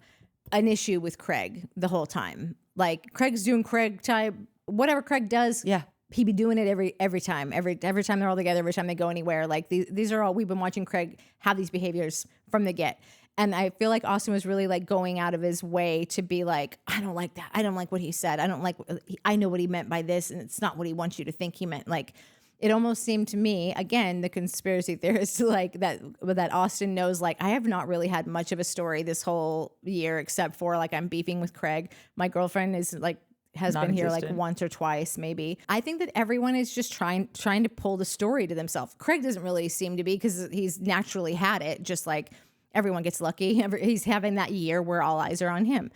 an issue with Craig the whole time. Like Craig's doing Craig type, whatever Craig does. Yeah. He'd be doing it every time they're all together, every time they go anywhere. Like these are all, we've been watching Craig have these behaviors from the get. And I feel like Austin was really like going out of his way to be like, I don't like that. I don't like what he said. I know what he meant by this. And it's not what he wants you to think he meant. Like, it almost seemed to me, again, the conspiracy theorist, like that Austin knows, like, I have not really had much of a story this whole year, except for like, I'm beefing with Craig. My girlfriend is like, has been here like once or twice, maybe. I think that everyone is just trying to pull the story to themselves. Craig doesn't really seem to be, because he's naturally had it, just like everyone gets lucky. He's having that year where all eyes are on him.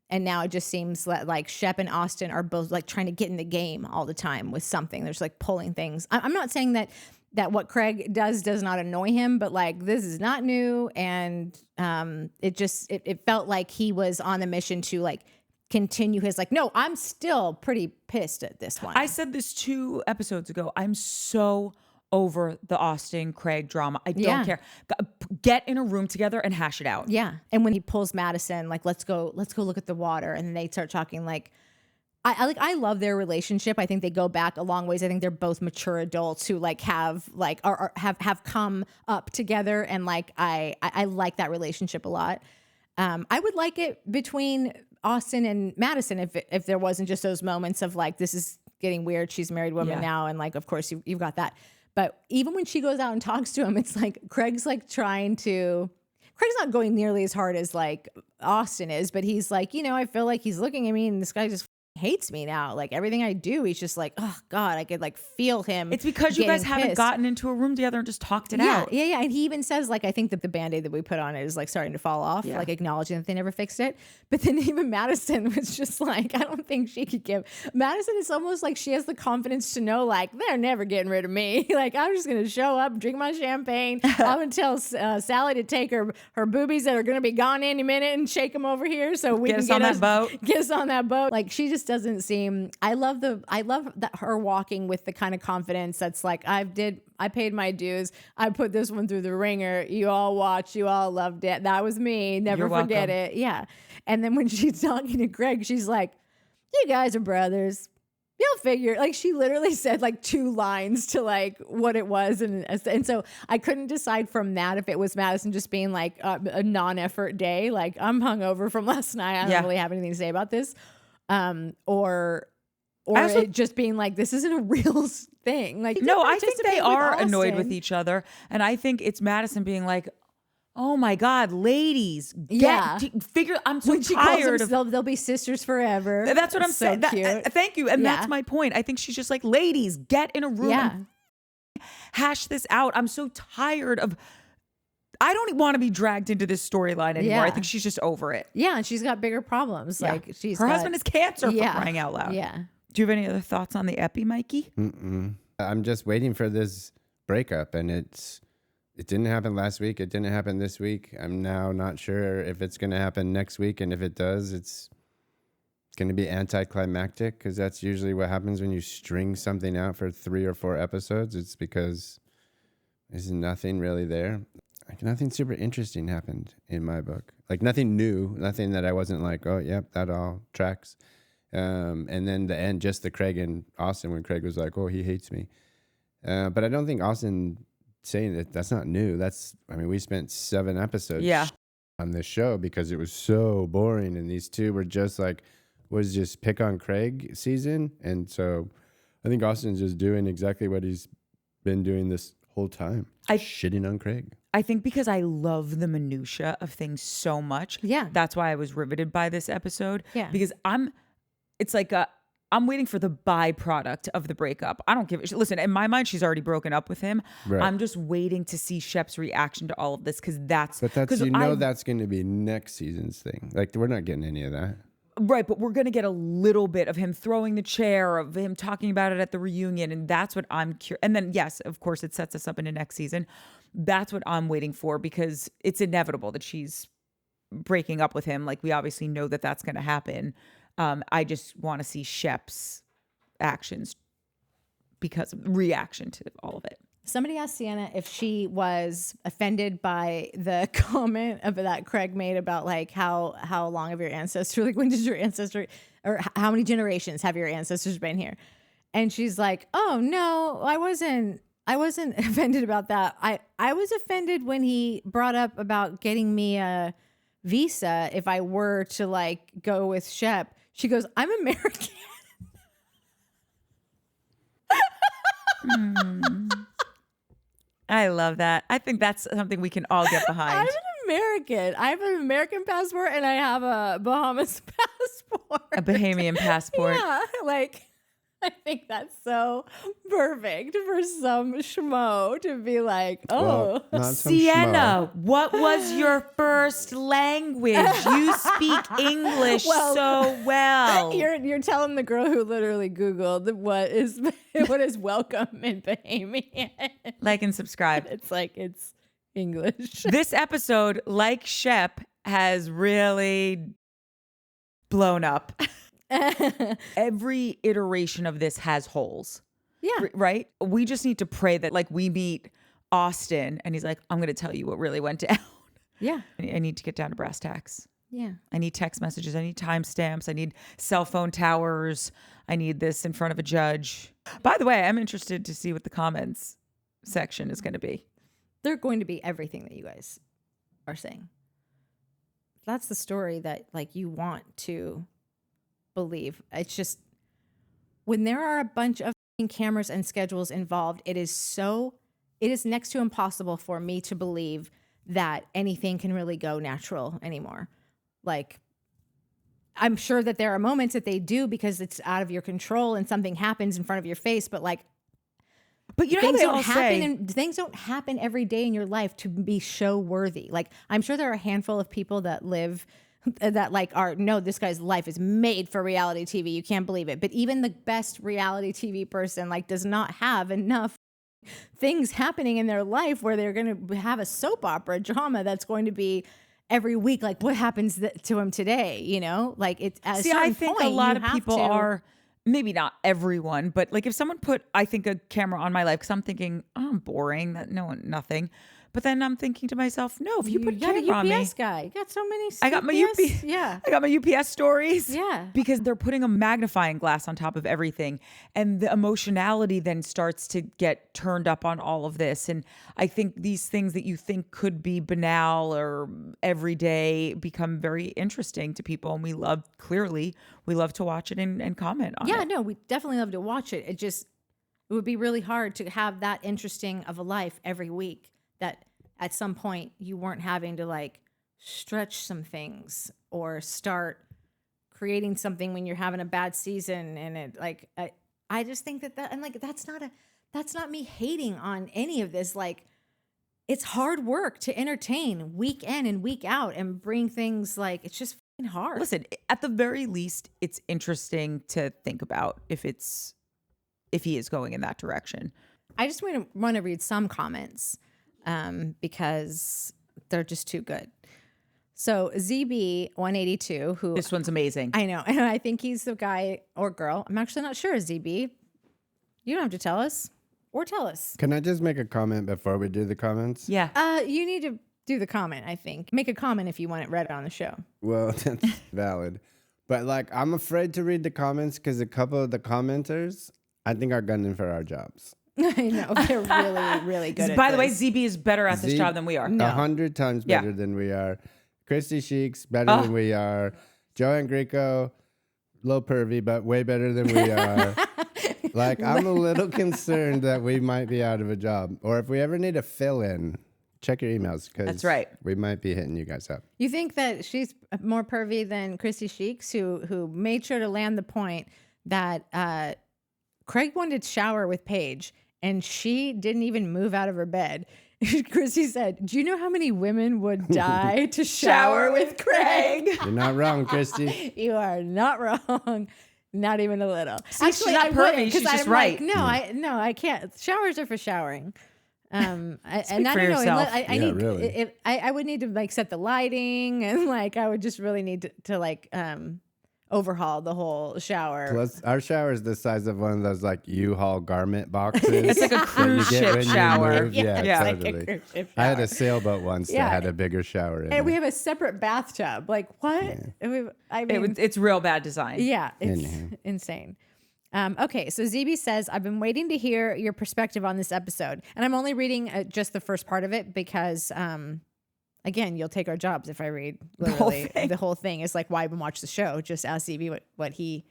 And now it just seems like Shep and Austin are both like trying to get in the game all the time with something. There's like pulling things. I'm not saying that what Craig does not annoy him, but like this is not new. And it felt like he was on the mission to like continue his like, no, I'm still pretty pissed at this one. I said this 2 episodes ago. I'm so over the Austin Craig drama. I don't care. Get in a room together and hash it out. Yeah. And when he pulls Madison, like, let's go look at the water. And then they start talking like, I love their relationship. I think they go back a long ways. I think they're both mature adults who like have like, or have come up together. And like, I like that relationship a lot. I would like it between Austin and Madison if there wasn't just those moments of like, this is getting weird. She's a married woman now. And like, of course you've got that. But even when she goes out and talks to him, it's like Craig's not going nearly as hard as like Austin is, but he's like, I feel like he's looking at me and this guy just hates me now. Like everything I do, he's just like, oh God, I could like feel him. It's because you guys haven't gotten into a room together and just talked it out. Yeah. And he even says like, I think that the Band-Aid that we put on it is like starting to fall off, like acknowledging that they never fixed it. But then even Madison was just like, I don't think she could give. Madison is almost like she has the confidence to know like, they're never getting rid of me. Like I'm just going to show up, drink my champagne. I'm going to tell Sally to take her boobies that are going to be gone any minute and shake them over here so we can get us on that boat. Like she just doesn't seem. I love that her walking with the kind of confidence that's like, I paid my dues. I put this one through the ringer. You all watched. You all loved it. That was me. Never forget it. Yeah. And then when she's talking to Craig, she's like, you guys are brothers. You'll figure. Like she literally said like 2 lines to like what it was. And so I couldn't decide from that if it was Madison just being like a non-effort day. Like I'm hungover from last night. I don't really have anything to say about this. Or it just being like, this isn't a real thing. Like, no, I think they are annoyed with each other. And I think it's Madison being like, oh my God, ladies, figure, I'm so tired of, they'll be sisters forever. That's what I'm saying. Thank you. And that's my point. I think she's just like, ladies, get in a room and hash this out. I'm so tired of, I don't want to be dragged into this storyline anymore. I think she's just over it. Yeah, and she's got bigger problems. Yeah. Like her husband has cancer for crying out loud. Yeah. Do you have any other thoughts on the epi, Mikey? I'm just waiting for this breakup, and it didn't happen last week. It didn't happen this week. I'm now not sure if it's going to happen next week, and if it does, it's going to be anticlimactic, because that's usually what happens when you string something out for 3 or 4 episodes. It's because there's nothing really there. Like nothing super interesting happened in my book. Like nothing new, nothing that I wasn't like, oh, yep, that all tracks. And then the end, just the Craig and Austin, when Craig was like, oh, he hates me. But I don't think Austin saying that's not new. We spent 7 episodes on this show because it was so boring. And these 2 were just like, was just pick on Craig season. And so I think Austin's just doing exactly what he's been doing this whole time. Shitting on Craig. I think because I love the minutia of things so much. Yeah. That's why I was riveted by this episode. Yeah. Because I'm waiting for the byproduct of the breakup. I don't give a shit. Listen, in my mind, she's already broken up with him. Right. I'm just waiting to see Shep's reaction to all of this because that's that's going to be next season's thing. Like we're not getting any of that. Right, but we're going to get a little bit of him throwing the chair, of him talking about it at the reunion, and that's what I'm curious. And then, yes, of course, it sets us up into next season. That's what I'm waiting for, because it's inevitable that she's breaking up with him. Like, we obviously know that that's going to happen. I just want to see Shep's actions because of reaction to all of it. Somebody asked Sienna if she was offended by the comment that Craig made about like how long of your ancestor, like when did your ancestor, or how many generations have your ancestors been here? And she's like, oh no, I wasn't offended about that. I was offended when he brought up about getting me a visa if I were to like go with Shep. She goes, I'm American. I love that. I think that's something we can all get behind. I'm an American. I have an American passport and I have a Bahamas passport. A Bahamian passport. Yeah, like I think that's so perfect for some schmo to be like, oh, Well, not some Sienna, what was your first language? You speak English so well. You're telling the girl who literally Googled what is welcome in Bahamian. Like and subscribe. It's like it's English. This episode, like Shep, has really blown up. Every iteration of this has holes. Yeah. Right? We just need to pray that like we meet Austin and he's like, I'm going to tell you what really went down. Yeah. I need to get down to brass tacks. Yeah. I need text messages. I need timestamps. I need cell phone towers. I need this in front of a judge. By the way, I'm interested to see what the comments section is going to be. They're going to be everything that you guys are saying. That's the story that like you want to believe. It's just when there are a bunch of cameras and schedules involved, it is next to impossible for me to believe that anything can really go natural anymore. Like, I'm sure that there are moments that they do because it's out of your control and something happens in front of your face, but like, but you know things how they don't all happen say, and things don't happen every day in your life to be show worthy. Like, I'm sure there are a handful of people that live that like are, no, this guy's life is made for reality TV. You can't believe it. But even the best reality TV person like does not have enough things happening in their life where they're going to have a soap opera drama that's going to be every week. Like what happens to him today, you know, like it's at see, a certain I think point, a lot you of people have to- are, maybe not everyone, but like if someone put, I think, a camera on my life, because I'm thinking, oh, I'm boring, that nothing. But then I'm thinking to myself, no, if you put a got camera a on me, UPS guy. You got so many. I got my UPS. Yeah. I got my UPS stories. Yeah. Because they're putting a magnifying glass on top of everything. And the emotionality then starts to get turned up on all of this. And I think these things that you think could be banal or everyday become very interesting to people. And we love to watch it and comment on it. Yeah, no, we definitely love to watch it. It would be really hard to have that interesting of a life every week that at some point you weren't having to like stretch some things or start creating something when you're having a bad season. And it like, I just think that and like, that's not me hating on any of this. Like it's hard work to entertain week in and week out and bring things like, it's just fucking hard. Listen, at the very least, it's interesting to think about if he is going in that direction. I just want to read some comments because they're just too good. So ZB182, who This one's amazing. I know, and I think he's the guy or girl. I'm actually not sure, ZB. You don't have to tell us or tell us. Can I just make a comment before we do the comments? Yeah. You need to do the comment, I think. Make a comment if you want it read on the show. Well, that's valid. But like, I'm afraid to read the comments because a couple of the commenters, I think, are gunning for our jobs. I know. They're really, really good By at the way, this. ZB is better at this job than we are. 100 times Yeah. better than we are. Christy Sheik's better than we are. Joanne Greco, a little pervy, but way better than we are. Like, I'm a little concerned that we might be out of a job. Or if we ever need a fill-in, check your emails. That's right. We might be hitting you guys up. You think that she's more pervy than Christy Sheik's, who made sure to land the point that Craig wanted to shower with Paige, and she didn't even move out of her bed. Chrissy said, do you know how many women would die to shower with Craig? You're not wrong, Christy. You are not wrong. Not even a little. See, she's not pervy. She's just right. Like, I can't. Showers are for showering. And I don't know. yourself. I need. Really. I would need to like set the lighting, and like I would just really need to like overhaul the whole shower. Plus, our shower is the size of one of those like U-Haul garment boxes. It's like a cruise ship shower. Yeah, like totally. a cruise ship I had shower. a sailboat once that had a bigger shower in it. And we have a separate bathtub. Like what? Yeah. I mean, It's real bad design. yeah, it's insane. Okay, so ZB says, I've been waiting to hear your perspective on this episode. And I'm only reading just the first part of it because, again, you'll take our jobs if I read literally the whole thing. It's like, why even watch the show? Just ask ZB what she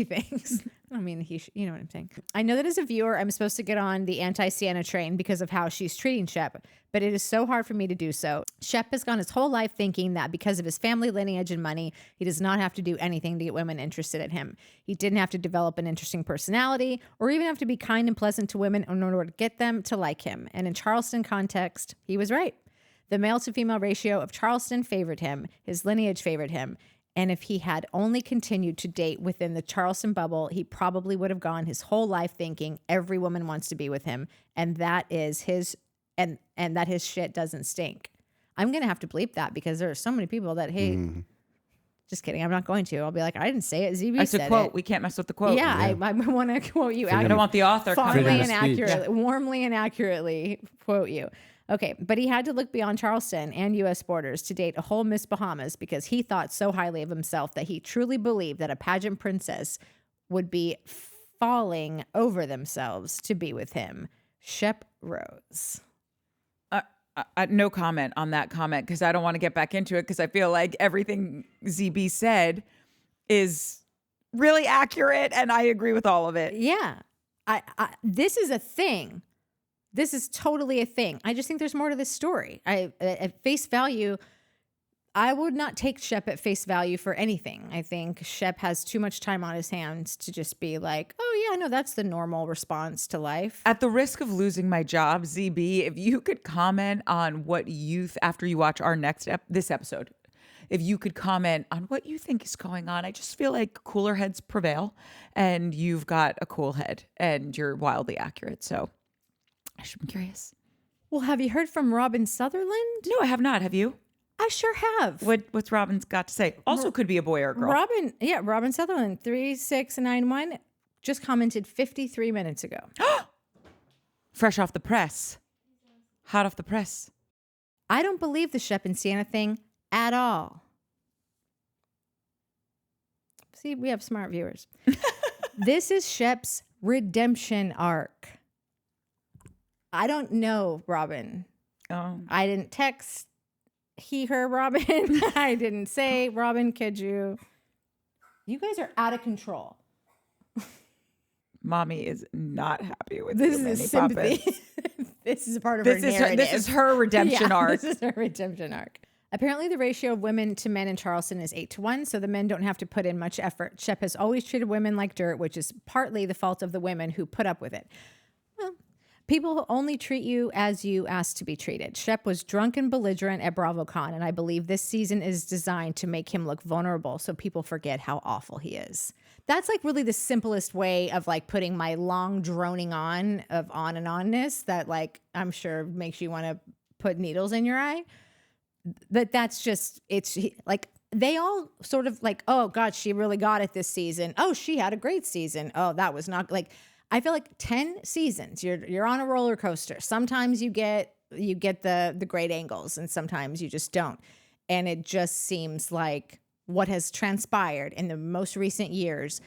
thinks. I mean, you know what I'm saying. I know that as a viewer, I'm supposed to get on the anti-Sienna train because of how she's treating Shep, but it is so hard for me to do so. Shep has gone his whole life thinking that because of his family lineage and money, he does not have to do anything to get women interested in him. He didn't have to develop an interesting personality or even have to be kind and pleasant to women in order to get them to like him. And in Charleston context, he was right. The male to female ratio of Charleston favored him. His lineage favored him. And if he had only continued to date within the Charleston bubble, he probably would have gone his whole life thinking every woman wants to be with him, and that is his and that his shit doesn't stink. I'm gonna have to bleep that because there are so many people that hate. Just kidding. I'm not going to. I'll be like, I didn't say it. ZB That's said a quote. it. We can't mess with the quote. Yeah, I want to quote you. I don't want the author fondly coming. and accurately, warmly and accurately quote you. Okay, but he had to look beyond Charleston and U.S. borders to date a whole Miss Bahamas because he thought so highly of himself that he truly believed that a pageant princess would be falling over themselves to be with him. Shep Rose. No comment on that comment because I don't want to get back into it because I feel like everything ZB said is really accurate and I agree with all of it. Yeah, this is a thing. This is totally a thing. I just think there's more to this story. At face value, I would not take Shep at face value for anything. I think Shep has too much time on his hands to just be like, oh yeah, no, that's the normal response to life. At the risk of losing my job, ZB, if you could comment on what after you watch our this episode, if you could comment on what you think is going on. I just feel like cooler heads prevail and you've got a cool head and you're wildly accurate. So I'm curious. Well, have you heard from Robin Sutherland? No, I have not. Have you? I sure have. What's Robin's got to say? Also could be a boy or a girl. Robin Sutherland, 3691, just commented 53 minutes ago. Fresh off the press. Hot off the press. I don't believe the Shep and Sienna thing at all. See, we have smart viewers. This is Shep's redemption arc. I don't know, Robin. Oh. I didn't text her, Robin. I didn't say, Robin, could you? You guys are out of control. Mommy is not happy with this you, is Mini sympathy. Puppet. This is part of her narrative. This is her redemption arc. This is her redemption arc. Apparently, the ratio of women to men in Charleston is 8-1, so the men don't have to put in much effort. Shep has always treated women like dirt, which is partly the fault of the women who put up with it. Well, people only treat you as you ask to be treated. Shep was drunk and belligerent at BravoCon, and I believe this season is designed to make him look vulnerable so people forget how awful he is. That's like really the simplest way of like putting my long droning on of on and onness that like I'm sure makes you want to put needles in your eye. But that's just, it's like they all sort of like, oh God, she really got it this season. Oh, she had a great season. Oh, that was not like, I feel like 10 seasons, you're on a roller coaster. Sometimes you get the great angles and sometimes you just don't. And it just seems like what has transpired in the most recent years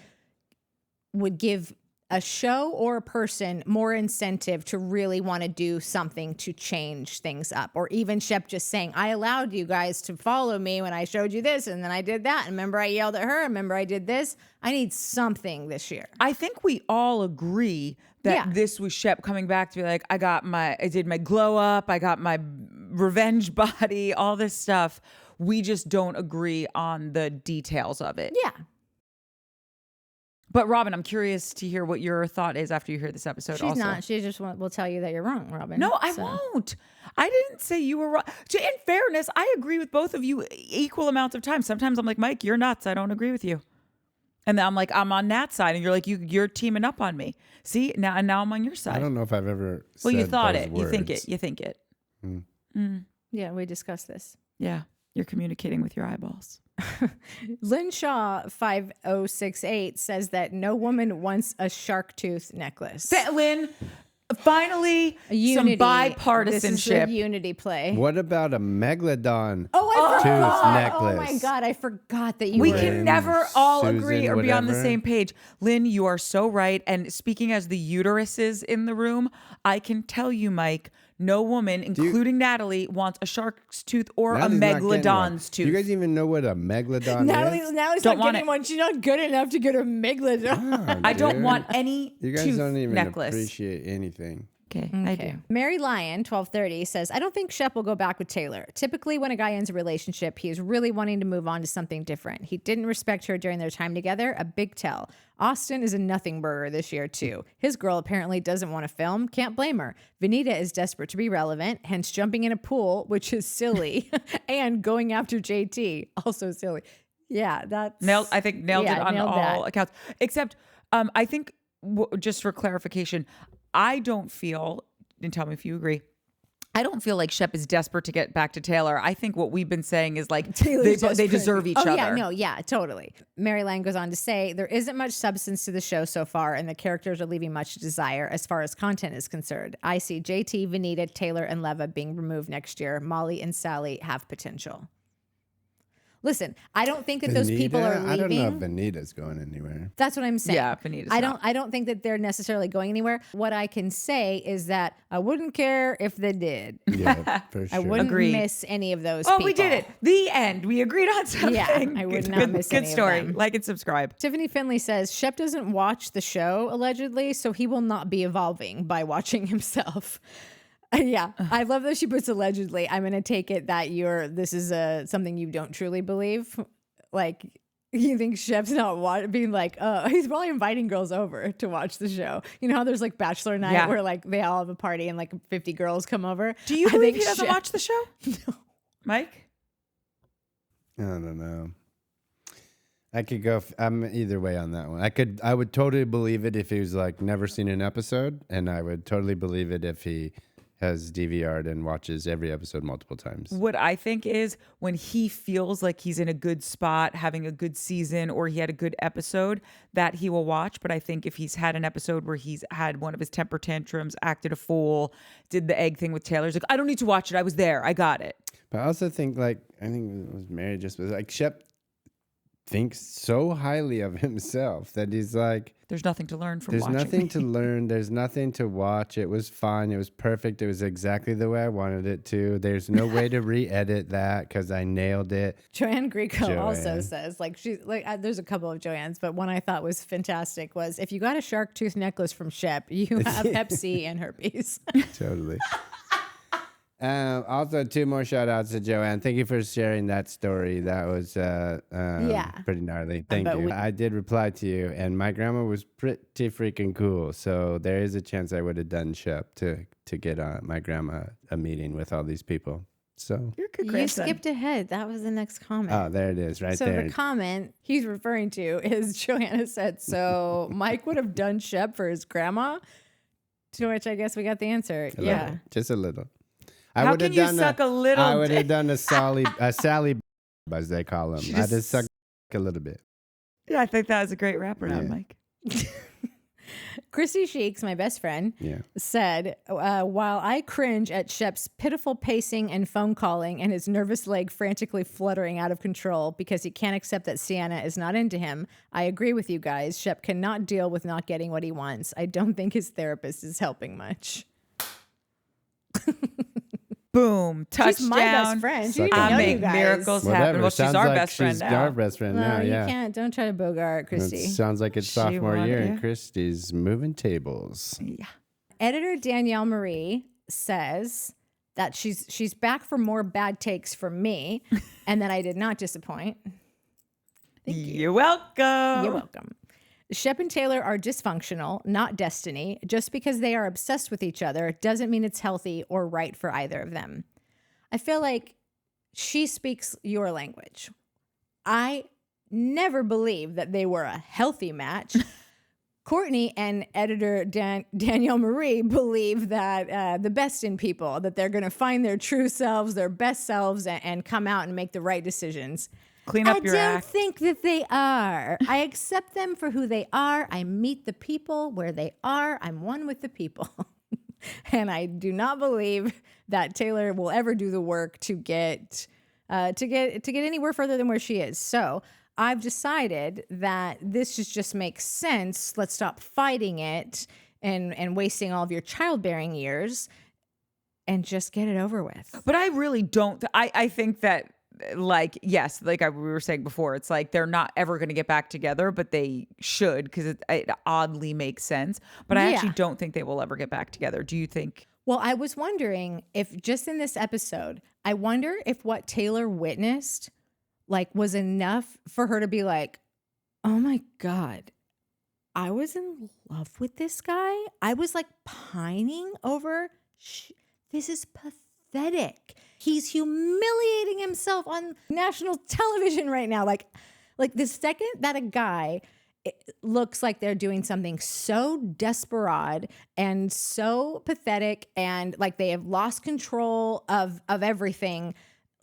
would give a show or a person more incentive to really want to do something to change things up. Or even Shep just saying, I allowed you guys to follow me when I showed you this and then I did that. And remember I yelled at her. Remember I did this. I need something this year. I think we all agree that this was Shep coming back to be like, I did my glow up. I got my revenge body, all this stuff. We just don't agree on the details of it. Yeah. But Robin, I'm curious to hear what your thought is after you hear this episode. She's also. not. She just will tell you that you're wrong, Robin. No, I So- won't. I didn't say you were wrong. In fairness, I agree with both of you equal amounts of times. Sometimes I'm like, Mike, you're nuts. I don't agree with you. And then I'm like, I'm on Nat's side, and you're like, you're teaming up on me. See, now I'm on your side. I don't know if I've ever. Well, you said thought those it. Words. You think it. You think it. Yeah, we discussed this. Yeah, you're communicating with your eyeballs. Lynn Shaw 5068 says that no woman wants a shark tooth necklace. Lynn, finally, Unity. some bipartisanship. This is a unity play. What about a megalodon? Oh, I forgot. Tooth necklace. Oh my God, I forgot that you We were. can never all Susan, agree or be on the whatever. same page. Lynn, you are so right. And speaking as the uteruses in the room, I can tell you, Mike, no woman, including Natalie, wants a shark's tooth or a Natalie's not getting one. megalodon's Do you tooth. guys even know what a megalodon Natalie's is? not Don't want getting it. one. She's not good enough to get a megalodon. I don't Dude. want any You guys tooth don't even necklace. appreciate anything. Okay, I do. Mary Lyon 1230 says, I don't think Shep will go back with Taylor. Typically, when a guy ends a relationship, he is really wanting to move on to something different. He didn't respect her during their time together. A big tell. Austin is a nothing burger this year, too. His girl apparently doesn't want to film. Can't blame her. Vanita is desperate to be relevant, hence jumping in a pool, which is silly, and going after JT, also silly. Yeah, that's I think nailed it on nailed all that. accounts. Except, I think, just for clarification, I don't feel, and tell me if you agree, I don't feel like Shep is desperate to get back to Taylor. I think what we've been saying is like they deserve each other. Yeah, no, yeah, totally. Mary Lane goes on to say, there isn't much substance to the show so far, and the characters are leaving much to desire as far as content is concerned. I see JT, Vanita, Taylor, and Leva being removed next year. Molly and Sally have potential. Listen, I don't think that those people are leaving. I don't know if Vanita's going anywhere. That's what I'm saying. Yeah, Vanita's I not. don't think that they're necessarily going anywhere. What I can say is that I wouldn't care if they did. Yeah, for sure. I wouldn't Agreed. miss any of those Oh, people. we did it. The end. We agreed on something. Yeah, I would not miss Good any of story. them. Like and subscribe. Tiffany Finley says Shep doesn't watch the show allegedly, so he will not be evolving by watching himself. Yeah, I love that she puts allegedly. I'm going to take it that this is something you don't truly believe. Like, you think Shep's not being like, he's probably inviting girls over to watch the show. You know how there's like Bachelor Night Yeah. where like they all have a party and like 50 girls come over? Do you I believe think he doesn't Shep- watch the show? No. Mike? I don't know. I could go. I'm either way on that one. I would totally believe it if he was like never seen an episode, and I would totally believe it if he has DVR'd and watches every episode multiple times. What I think is when he feels like he's in a good spot, having a good season, or he had a good episode, that he will watch. But I think if he's had an episode where he's had one of his temper tantrums, acted a fool, did the egg thing with Taylor, he's like, I don't need to watch it. I was there. I got it. But I also think I think it was Mary just was like Shep thinks so highly of himself that he's like, There's nothing to learn from there's watching nothing me. to learn. There's nothing to watch. It was fun. It was perfect. It was exactly the way I wanted it to. There's no way to re-edit that because I nailed it. Joanne Greco also Joanne. says, like, she's like, there's a couple of Joannes, but one I thought was fantastic was if you got a shark tooth necklace from Shep, you have Pepsi and herpes. Totally. Also, 2 more shout outs to Joanne. Thank you for sharing that story. That was pretty gnarly. Thank bet you. we- I did reply to you, and my grandma was pretty freaking cool. So there is a chance I would have done Shep to get my grandma a meeting with all these people. So, You're a good You grandson. skipped ahead. That was the next comment. oh, there it is, right So there. the comment he's referring to is Joanna said, so Mike would have done Shep for his grandma? To which I guess we got the answer. A Yeah. little. Just a little. How can you suck a little I would dick? have done a Sally, as they call them. I just suck a little bit. Yeah, I think that was a great wrapper up, Yeah. Mike. Chrissy Sheeks, my best friend, Yeah. said, while I cringe at Shep's pitiful pacing and phone calling and his nervous leg frantically fluttering out of control because he can't accept that Sienna is not into him, I agree with you guys. Shep cannot deal with not getting what he wants. I don't think his therapist is helping much. Boom. Touchdown. She's my best friend. She Suck didn't on I know me. you make guys. miracles happen. Whatever. Well, she's Sounds our like best friend she's now. our best friend No, now, you yeah. can't. Don't try to bogart, It Christy. sounds like it's She sophomore wanted- year, yeah. and Christy's moving tables. Yeah. Editor Danielle Marie says that she's back for more bad takes from me and that I did not disappoint. You're welcome. You're welcome. Shep and Taylor are dysfunctional, not destiny. Just because they are obsessed with each other doesn't mean it's healthy or right for either of them. I feel like she speaks your language. I never believed that they were a healthy match. Courtney and editor Danielle Marie believe that the best in people, that they're going to find their true selves, their best selves, and come out and make the right decisions. Clean up your act. I don't think that they are. I accept them for who they are. I meet the people where they are. I'm one with the people. And I do not believe that Taylor will ever do the work to get anywhere further than where she is. So I've decided that this just makes sense. Let's stop fighting it and wasting all of your childbearing years and just get it over with. But I really don't. I think that, like, yes, like we were saying before, it's like they're not ever going to get back together, but they should, because it oddly makes sense. But I actually don't think they will ever get back together. Do you think? Well, I was wondering if just in this episode, I wonder if what Taylor witnessed like was enough for her to be like, oh my God, I was in love with this guy. I was like pining over, this is pathetic. He's humiliating himself on national television right now. Like the second that a guy looks like they're doing something so desperate and so pathetic and like they have lost control of everything,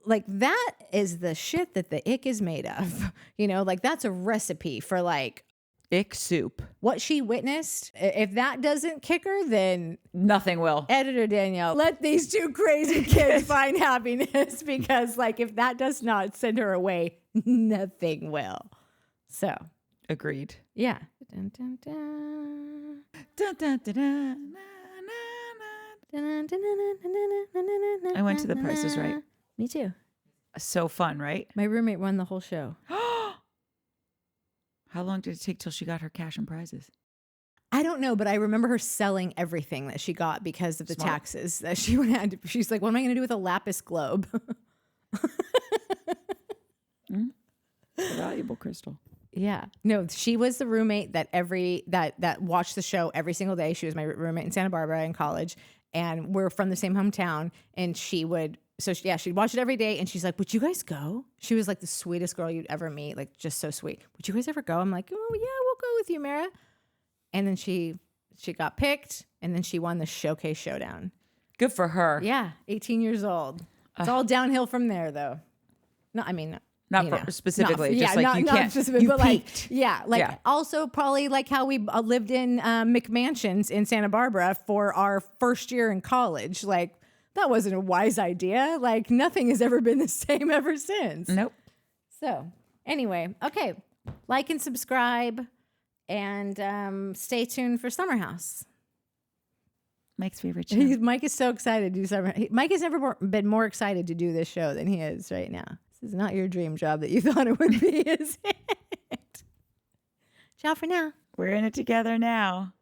like that is the shit that the ick is made of. You know, like that's a recipe for like ick soup. What she witnessed. If that doesn't kick her, then nothing will. Editor Danielle, let these two crazy kids find happiness, because like if that does not send her away, nothing will. So agreed. Yeah. Dun, dun, dun. Dun, dun, dun, dun, I went to The Price is Right. Me too. So fun, right? My roommate won the whole show. How long did it take till she got her cash and prizes? I don't know, but I remember her selling everything that she got because of the taxes that she had to. She's like, what am I going to do with a lapis globe? A valuable crystal. Yeah. No, she was the roommate that that watched the show every single day. She was my roommate in Santa Barbara in college, and we're from the same hometown, and she'd watch it every day, and she's like, would you guys go? She was like the sweetest girl you'd ever meet, like just so sweet. Would you guys ever go? I'm like, oh yeah, we'll go with you, Mara. And then she got picked, and then she won the Showcase Showdown. Good for her. Yeah, 18 years old. It's all downhill from there, though. No, I mean, not for, specifically, just like you can't. You peaked. Also probably like how we lived in McMansions in Santa Barbara for our first year in college. Like that wasn't a wise idea. Like nothing has ever been the same ever since. Nope. So anyway, okay, like and subscribe, and stay tuned for Summer House. Mike's favorite show. Mike is so excited to do Summer. Mike has never been more excited to do this show than he is right now. This is not your dream job that you thought it would be, is it? Ciao for now. We're in it together now.